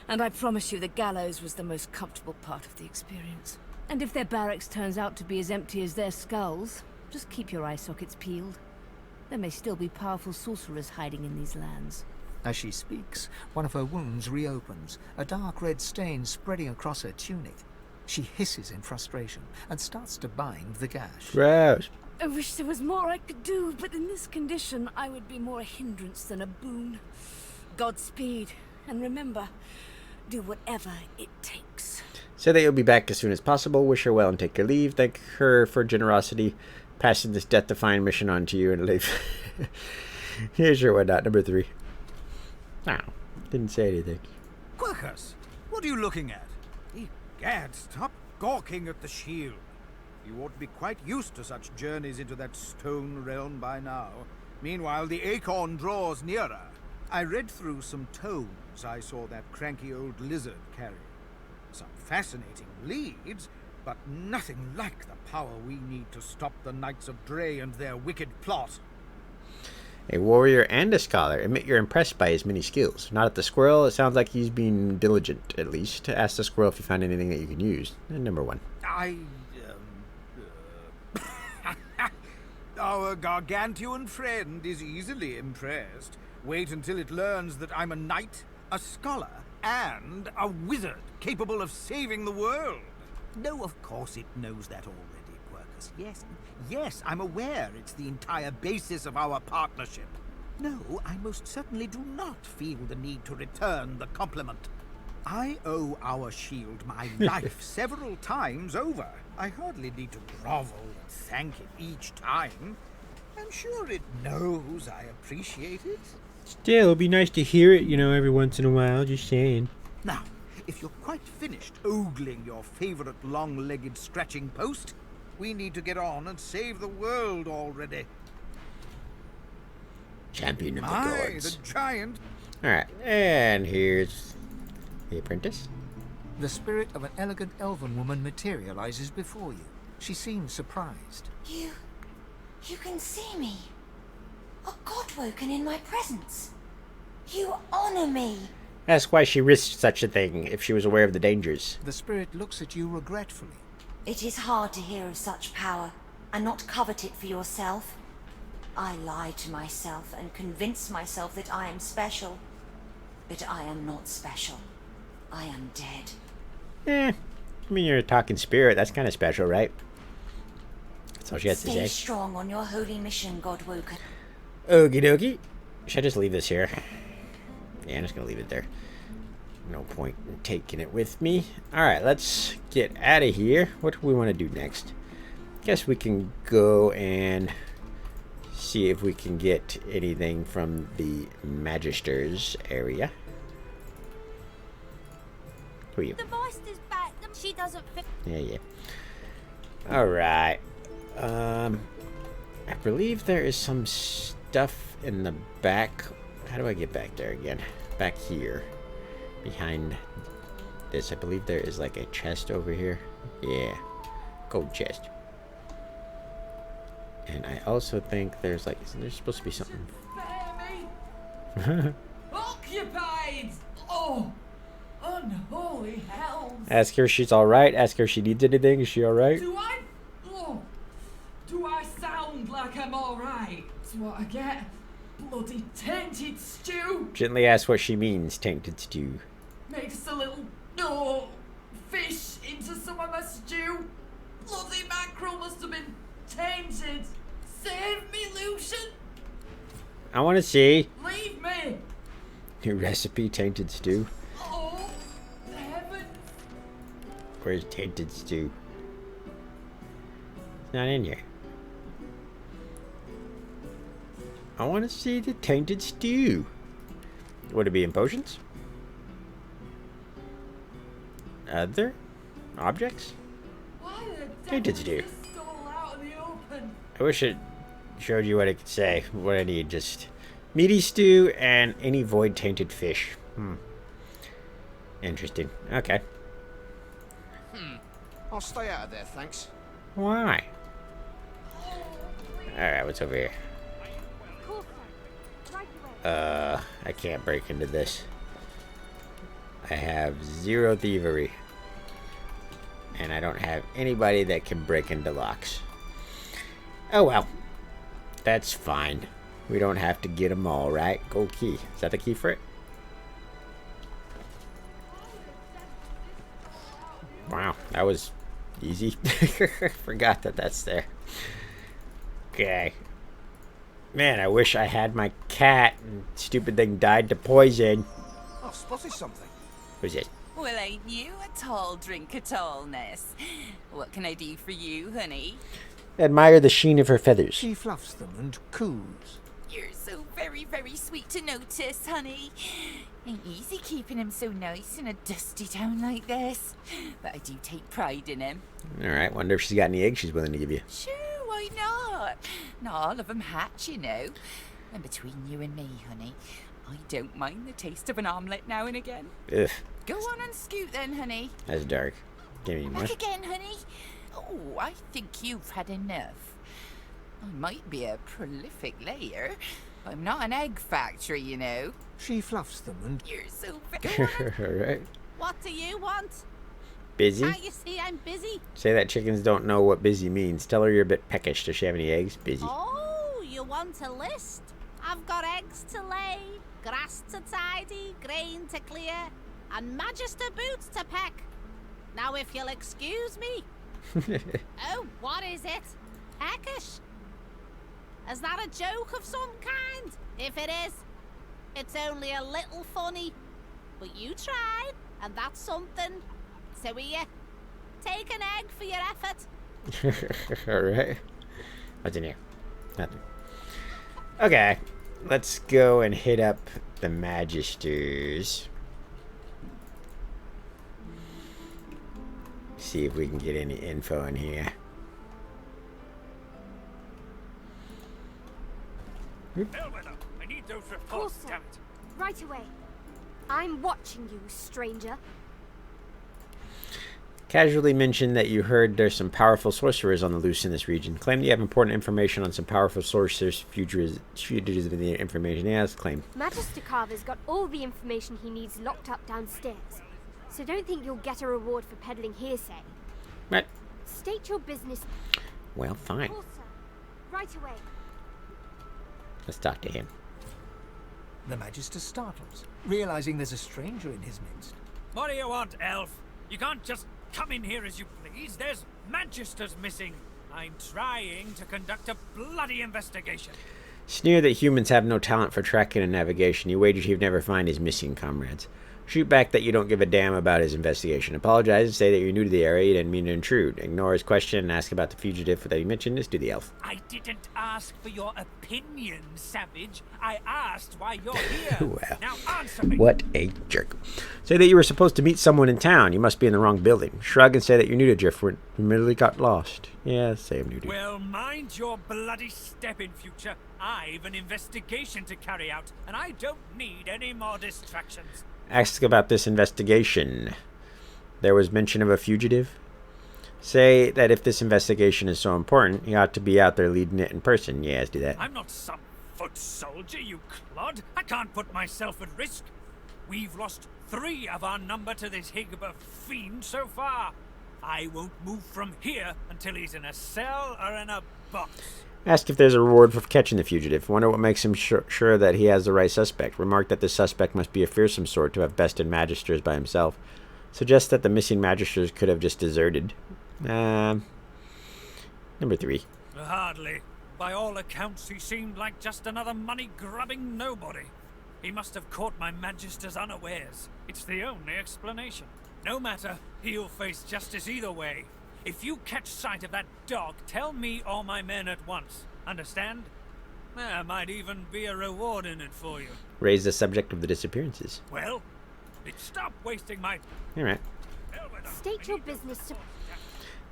and I promise you the gallows was the most comfortable part of the experience. And if their barracks turns out to be as empty as their skulls, just keep your eye sockets peeled. There may still be powerful sorcerers hiding in these lands. As she speaks, one of her wounds reopens, a dark red stain spreading across her tunic. She hisses in frustration and starts to bind the gash. Gross. I wish there was more I could do, but in this condition I would be more a hindrance than a boon. Godspeed, and remember, do whatever it takes. Say that you'll be back as soon as possible. Wish her well and take your leave. Thank her for generosity, passing this death-defying mission on to you and leave. Here's your whatnot, number 3. No, didn't say anything. Quercus, what are you looking at? Egad, stop gawking at the shield. You ought to be quite used to such journeys into that stone realm by now. Meanwhile, the acorn draws nearer. I read through some tomes I saw that cranky old lizard carry. Some fascinating leads, but nothing like the power we need to stop the Knights of Dre and their wicked plot. A warrior and a scholar. Admit you're impressed by his many skills. Not at the squirrel. It sounds like he's being diligent, at least. Ask the squirrel if you found anything that you can use. And number 1. Our gargantuan friend is easily impressed. Wait until it learns that I'm a knight, a scholar, and a wizard capable of saving the world. No, of course it knows that already, Quercus. Yes, I'm aware it's the entire basis of our partnership. No, I most certainly do not feel the need to return the compliment. I owe our shield my life several times over. I hardly need to grovel and thank it each time. I'm sure it knows I appreciate it. Still, it'd be nice to hear it, every once in a while. Just saying. Now, if you're quite finished ogling your favorite long-legged scratching post, we need to get on and save the world already. Champion of the Aye, gods. the giant. Alright, and here's the apprentice. The spirit of an elegant elven woman materializes before you. She seems surprised. You can see me. A god woken in my presence. You honor me. Ask why she risked such a thing if she was aware of the dangers. The spirit looks at you regretfully. It is hard to hear of such power and not covet it for yourself. I lie to myself and convince myself that I am special. But I am not special. I am dead. I mean, you're a talking spirit. That's kind of special, right? That's all she has to Stay say. strong on your holy mission, God woken. Okie dokie. Should I just leave this here? Yeah, I'm just going to leave it there. No point in taking it with me. Alright, let's get out of here. What do we want to do next? Guess we can go and see if we can get anything from the Magister's area. Who are you? The Meister's back. She doesn't fit. Yeah. Alright. I believe there is some stuff in the back. How do I get back there again? Back here. behind this. I believe there is like a chest over here. Yeah, gold chest. And I also think there's like, isn't there supposed to be something? Occupied! Oh, unholy hells! Ask her if she's alright. Ask her if she needs anything. Is she alright? Do I sound like I'm alright? That's what I get. Bloody tainted stew! Gently ask what she means, tainted stew. Makes a little fish into some of my stew. Bloody mackerel must have been tainted. Save me, Lucian! I want to see. Leave me! New recipe, tainted stew. Oh, heavens! Where's tainted stew? It's not in here. I want to see the tainted stew. Would it be in potions? Other objects? Why the Tainted devil stew. is this stall out in the open? I wish it showed you what it could say. What I need, just meaty stew and any void tainted fish. Interesting. Okay. I'll stay out of there, thanks. Why? Alright, what's over here? I can't break into this. I have 0 thievery. And I don't have anybody that can break into locks. Oh well. That's fine. We don't have to get them all, right? Gold key. Is that the key for it? Wow, that was easy. Forgot that that's there. Okay. Man, I wish I had my cat and stupid thing died to poison. I've spotted something. Who's it? Well, ain't you a tall drink of tallness? What can I do for you, honey? Admire the sheen of her feathers. She fluffs them and coos. You're so very, very sweet to notice, honey. Ain't easy keeping him so nice in a dusty town like this. But I do take pride in him. Alright, wonder if she's got any eggs she's willing to give you. Sure, why not? Not all of them hatch, you know. And between you and me, honey, I don't mind the taste of an omelette now and again. Ugh, Go on and scoot then, honey. that's dark. Give me more. Back again, honey. Oh, I think you've had enough. I might be a prolific layer, but I'm not an egg factory, you know. She fluffs them and You're so very... Alright. What do you want? Busy? Can't you see I'm busy? Say that chickens don't know what busy means. Tell her you're a bit peckish. Does she have any eggs? Busy. Oh, you want a list? I've got eggs to lay, grass to tidy, grain to clear, and Magister boots to peck. Now if you'll excuse me. Oh, what is it? Peckish? Is that a joke of some kind? If it is, it's only a little funny. But you tried, and that's something. So here, take an egg for your effort. Alright. What's in here? Nothing. Okay. Let's go and hit up the Maesters. See if we can get any info in here. Bellwether, I need those reports, Sorcerer. damn it. Right away. I'm watching you, stranger. Casually mentioned that you heard there's some powerful sorcerers on the loose in this region. Claim you have important information on some powerful sorcerers. Fugitives of the information he has. Claim. Magister Carver's got all the information he needs locked up downstairs. So don't think you'll get a reward for peddling hearsay. What? State your business. Well, fine. Sorcerer. Right away. Let's talk to him. the Magister startles, realizing there's a stranger in his midst. What do you want, elf? You can't just come in here as you please. There's Magisters missing. I'm trying to conduct a bloody investigation. Sneer that humans have no talent for tracking and navigation. You wager he'd never find his missing comrades. Shoot back that you don't give a damn about his investigation. Apologize and say that you're new to the area. You didn't mean to intrude. Ignore his question and ask about the fugitive that he mentioned. This to the elf. I didn't ask for your opinion, savage. I asked why you're here. Well, now answer me. What a jerk. Say that you were supposed to meet someone in town. You must be in the wrong building. Shrug and say that you're new to Driftwood. You merely got lost. Yeah, say I'm new to. Well, mind your bloody step in future. I've an investigation to carry out, and I don't need any more distractions. Ask about this investigation. There was mention of a fugitive. Say that if this investigation is so important, he ought to be out there leading it in person. Yes, do that. I'm not some foot soldier, you clod. I can't put myself at risk. We've lost 3 of our number to this Higba fiend so far. I won't move from here until he's in a cell or in a box. Ask if there's a reward for catching the fugitive. Wonder what makes him sure that he has the right suspect. Remark that the suspect must be a fearsome sort to have bested Magisters by himself. Suggest that the missing Magisters could have just deserted. Number 3. Hardly. By all accounts, he seemed like just another money-grubbing nobody. He must have caught my Magisters unawares. It's the only explanation. No matter, he'll face justice either way. If you catch sight of that dog, tell me or my men at once. Understand? There might even be a reward in it for you. Raise the subject of the disappearances. Well, stop wasting my... Alright. State your business to...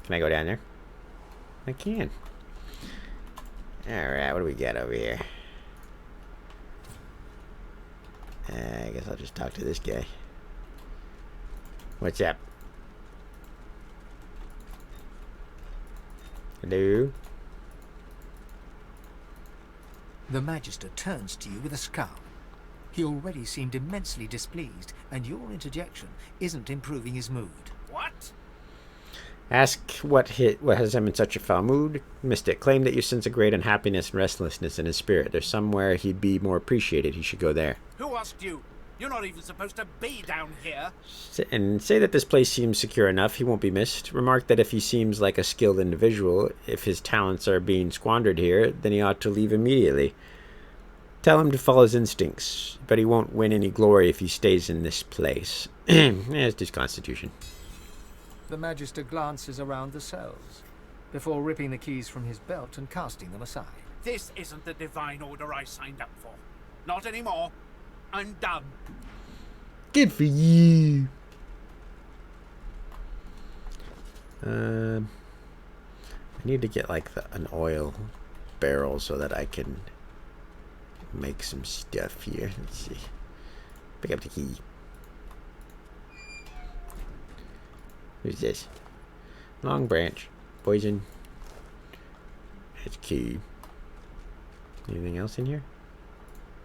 Can I go down there? I can. Alright, what do we got over here? I guess I'll just talk to this guy. What's up? Hello? The Magister turns to you with a scowl. He already seemed immensely displeased, and your interjection isn't improving his mood. What? Ask what has him in such a foul mood. Mystic, claim that you sense a great unhappiness and restlessness in his spirit. There's somewhere he'd be more appreciated. He should go there. Who asked you? You're not even supposed to be down here. And say that this place seems secure enough. He won't be missed. Remark that if he seems like a skilled individual, if his talents are being squandered here, then he ought to leave immediately. Tell him to follow his instincts, but he won't win any glory if he stays in this place. It's his constitution. The Magister glances around the cells, before ripping the keys from his belt and casting them aside. This isn't the divine order I signed up for. Not anymore. I'm done. Good for you. I need to get like an oil barrel so that I can make some stuff here. Let's see. Pick up the key. Who's this? Long branch. Poison. It's key. Anything else in here?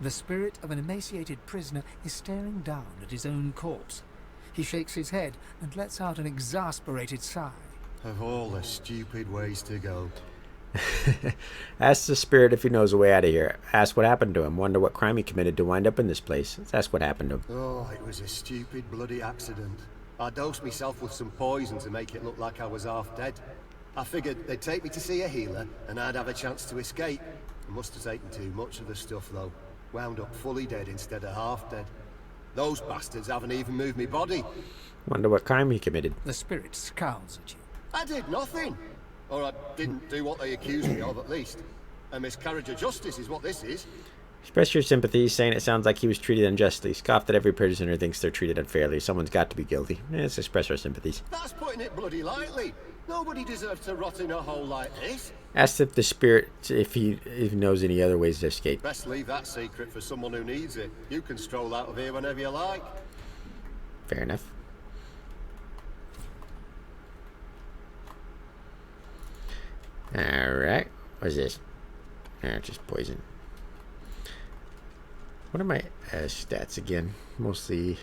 The spirit of an emaciated prisoner is staring down at his own corpse. He shakes his head and lets out an exasperated sigh. Of all the stupid ways to go. Ask the spirit if he knows a way out of here. Ask what happened to him. Wonder what crime he committed to wind up in this place. Let's ask what happened to him. Oh, it was a stupid bloody accident. I dosed myself with some poison to make it look like I was half dead. I figured they'd take me to see a healer and I'd have a chance to escape. I must have taken too much of the stuff though. Wound up fully dead instead of half dead. Those bastards haven't even moved me body. Wonder what crime he committed. The spirit scowls at you. I did nothing. Or I didn't do what they accused me of, at least. A miscarriage of justice is what this is. Express your sympathy, saying it sounds like he was treated unjustly. Scoff that every prisoner thinks they're treated unfairly. Someone's got to be guilty. Let's express our sympathies. That's putting it bloody lightly. Nobody deserves to rot in a hole like this. Ask if the spirit, if he knows any other ways to escape. Best leave that secret for someone who needs it. You can stroll out of here whenever you like. Fair enough. Alright. What's this? Just poison. What are my stats again? Mostly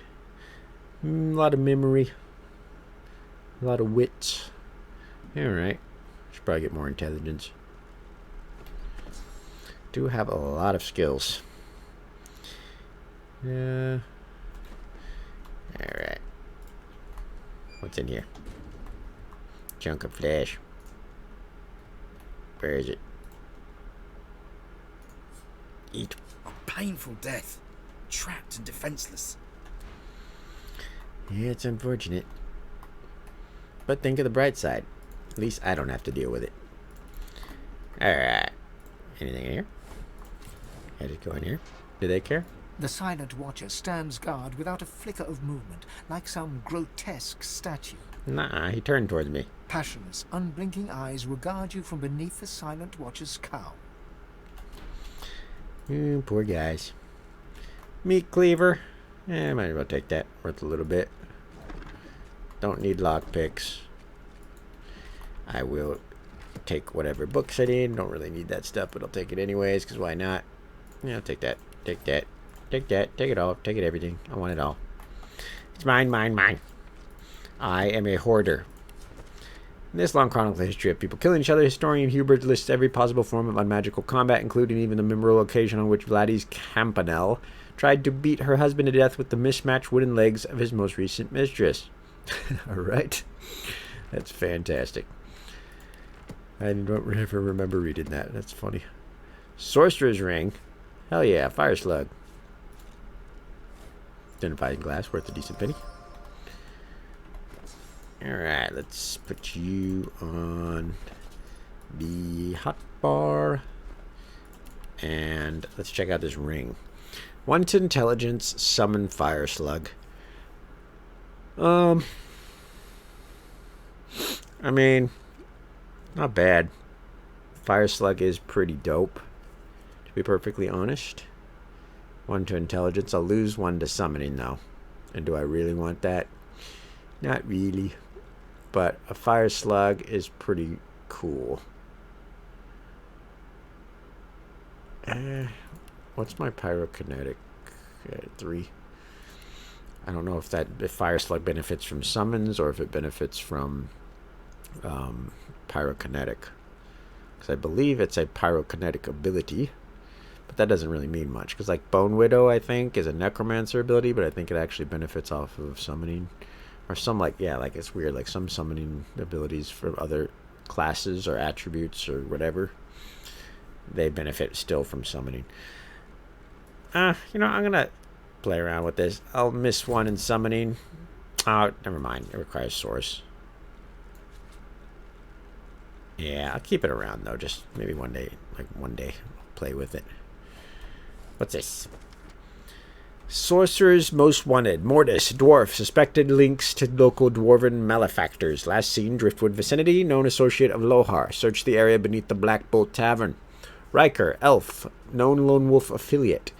a lot of memory. A lot of wit. Alright. Should probably get more intelligence. Do have a lot of skills. Yeah. Alright. What's in here? Chunk of flesh. Where is it? Eat. A painful death. Trapped and defenseless. Yeah, it's unfortunate. But think of the bright side. At least I don't have to deal with it. Alright. Anything in here? I just go in here. Do they care? The silent watcher stands guard without a flicker of movement, like some grotesque statue. Nah, he turned towards me. Passionless, unblinking eyes regard you from beneath the silent watcher's cowl. Poor guys. Meat cleaver. Might as well take that. Worth a little bit. Don't need lockpicks. I will take whatever books I need. Don't really need that stuff, but I'll take it anyways, because why not? Yeah, I'll take that. Take that. Take that. Take it all. Take it everything. I want it all. It's mine, mine, mine. I am a hoarder. In this long chronicle history of people killing each other, historian Hubert lists every possible form of unmagical combat, including even the memorable occasion on which Vladis Campanelle tried to beat her husband to death with the mismatched wooden legs of his most recent mistress. Alright. That's fantastic. I don't ever remember reading that. That's funny. Sorcerer's Ring. Hell yeah, fire slug. Identifying glass, worth a decent penny. Alright, let's put you on the hot bar. And let's check out this ring. 1 to intelligence, summon fire slug. I mean, not bad. Fire slug is pretty dope, to be perfectly honest. 1 to intelligence. I'll lose 1 to summoning though. And do I really want that? Not really. But a fire slug is pretty cool. What's my pyrokinetic? 3. I don't know if fire slug benefits from summons or if it benefits from pyrokinetic. Because I believe it's a pyrokinetic ability. But that doesn't really mean much. Because like Bone Widow, I think, is a Necromancer ability. But I think it actually benefits off of summoning. Or some like it's weird. Like some summoning abilities for other classes or attributes or whatever. They benefit still from summoning. I'm going to play around with this. I'll miss 1 in summoning. Oh, never mind. It requires source. Yeah, I'll keep it around, though. Just maybe one day. I'll play with it. What's this? Sorcerer's Most Wanted. Mortis, dwarf. Suspected links to local dwarven malefactors. Last seen, Driftwood vicinity. Known associate of Lohar. Search the area beneath the Black Bolt Tavern. Riker, elf. Known lone wolf affiliate.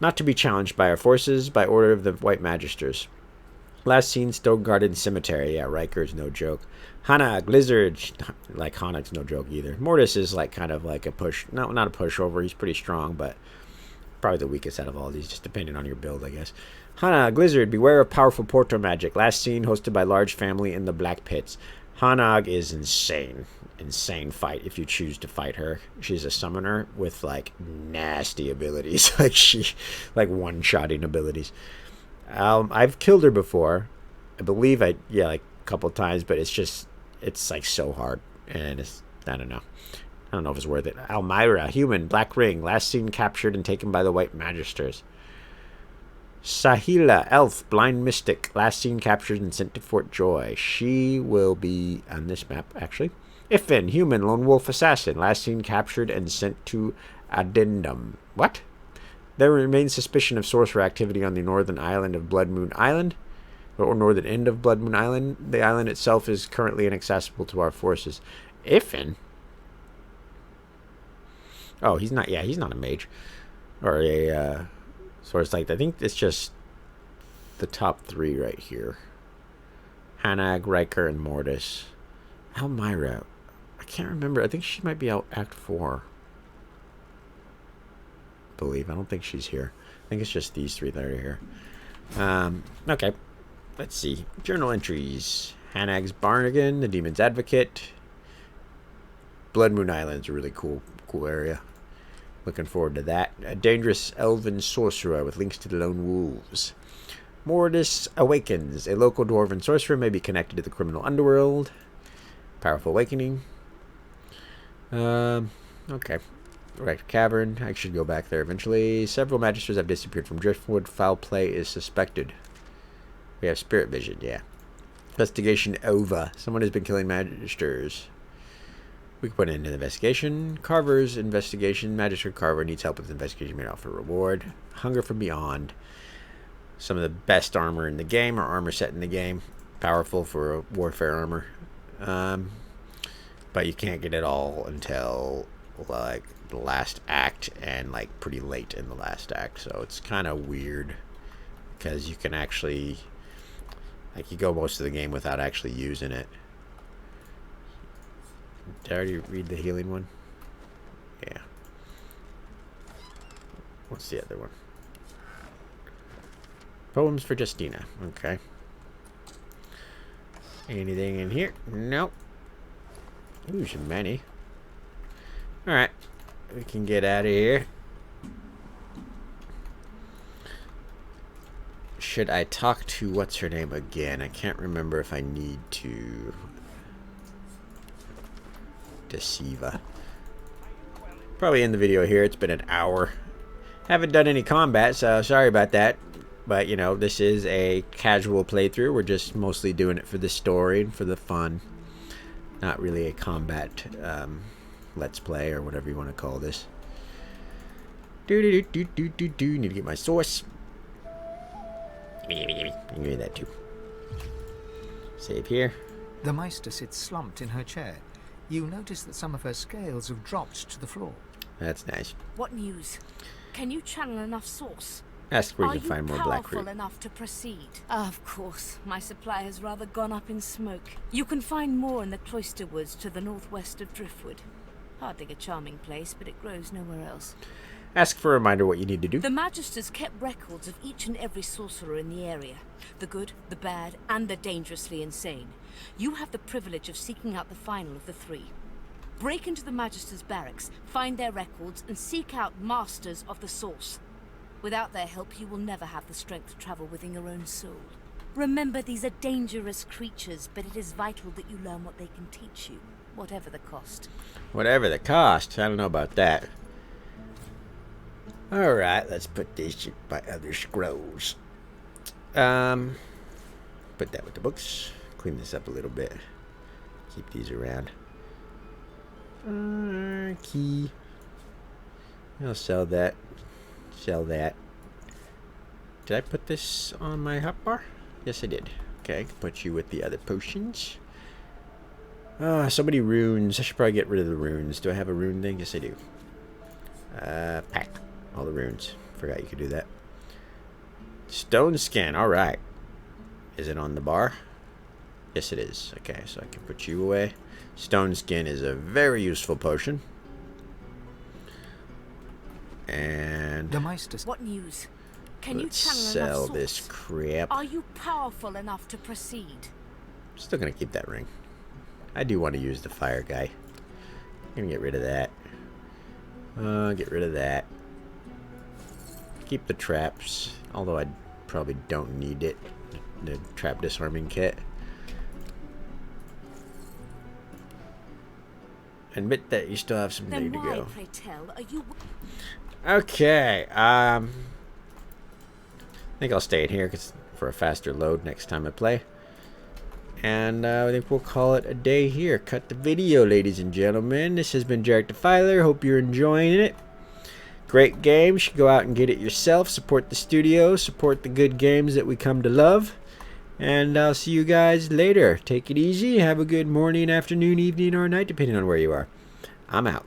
Not to be challenged by our forces, by order of the White Magisters. Last seen, Stone Garden Cemetery. Yeah, Riker's no joke. Hanag, lizard. Like, Hanag's no joke either. Mortis is like kind of like a push. No, not a pushover. He's pretty strong, but probably the weakest out of all these, just depending on your build, I guess. Hanag, lizard. Beware of powerful portal magic. Last seen, hosted by large family in the Black Pits. Hanag is insane. Insane fight if you choose to fight her. She's a summoner with like nasty abilities. like one-shotting abilities. I've killed her before. I believe like a couple times, but it's like so hard. And I don't know if it's worth it. Almyra, human, black ring, last seen captured and taken by the White Magisters. Sahila, elf, blind mystic, last seen captured and sent to Fort Joy. She will be on this map, actually. Ifin, human, lone wolf assassin, last seen captured and sent to Addendum. What? There remains suspicion of sorcerer activity on the northern island of Blood Moon Island, or northern end of Blood Moon Island. The island itself is currently inaccessible to our forces. Ifin? Oh, he's not a mage. Or a, so it's like, I think it's just the top 3 right here. Hanag, Riker, and Mortis. Almyra. I can't remember. I think she might be out Act 4. I don't think she's here. I think it's just these 3 that are here. Okay. Let's see. Journal entries. Hanag's Barnigan, the Demon's Advocate. Blood Moon Island's a really cool area. Looking forward to that. A dangerous elven sorcerer with links to the lone wolves. Mortis Awakens. A local dwarven sorcerer may be connected to the criminal underworld. Powerful awakening. Okay. Right, cavern. I should go back there eventually. Several magisters have disappeared from Driftwood. Foul play is suspected. We have spirit vision, yeah. Investigation over. Someone has been killing magisters. We can put it into the investigation. Carver's investigation. Magister Carver needs help with the investigation. May offer reward. Hunger from Beyond. Some of the best armor in the game, or armor set in the game. Powerful for warfare armor. But you can't get it all until like the last act and like pretty late in the last act, so it's kind of weird because you can actually, like, you go most of the game without actually using it. Did I already read the healing one? Yeah. What's the other one? Poems for Justina. Okay. Anything in here? Nope. Ooh, so many. Alright. We can get out of here. Should I talk to what's her name again? I can't remember if I need to. Shiva. Probably end the video here. It's been an hour. Haven't done any combat, so sorry about that. But, you know, this is a casual playthrough. We're just mostly doing it for the story and for the fun. Not really a combat let's play or whatever you want to call this. Need to get my source. Give me that too. Save here. The Meister sits slumped in her chair. You notice that some of her scales have dropped to the floor. That's nice. What news? Can you channel enough source? Ask where you can find more black Are you root. powerful enough to proceed? Of course. My supply has rather gone up in smoke. You can find more in the cloister woods to the northwest of Driftwood. Hardly a charming place, but it grows nowhere else. Ask for a reminder what you need to do. The Magisters kept records of each and every sorcerer in the area. The good, the bad, and the dangerously insane. You have the privilege of seeking out the final of the three. Break into the Magisters' barracks, find their records, and seek out Masters of the Source. Without their help, you will never have the strength to travel within your own soul. Remember, these are dangerous creatures, but it is vital that you learn what they can teach you, whatever the cost. Whatever the cost. I don't know about that. Alright, let's put this shit by other scrolls. Put that with the books. Clean this up a little bit. Keep these around. Key. I'll sell that. Sell that. Did I put this on my hotbar? Yes, I did. Okay, I can put you with the other potions. So many runes. I should probably get rid of the runes. Do I have a rune thing? Yes, I do. Pack. All the runes. Forgot you could do that. Stone skin. Alright. Is it on the bar? Yes, it is. Okay, so I can put you away. Stone skin is a very useful potion. And the Meister. What news? Can let's you channel sell enough this source? crap. Are you powerful enough to proceed? Still gonna keep that ring. I do want to use the fire guy. I'm gonna get rid of that. Get rid of that. Keep the traps, although I probably don't need it. The trap disarming kit. Admit that you still have some Then way to why, go. pray tell, are you... Okay, I think I'll stay in here for a faster load next time I play. And I think we'll call it a day here. Cut the video, ladies and gentlemen. This has been Jarek Defiler. Hope you're enjoying it. Great game. You should go out and get it yourself. Support the studio. Support the good games that we come to love. And I'll see you guys later. Take it easy. Have a good morning, afternoon, evening, or night, depending on where you are. I'm out.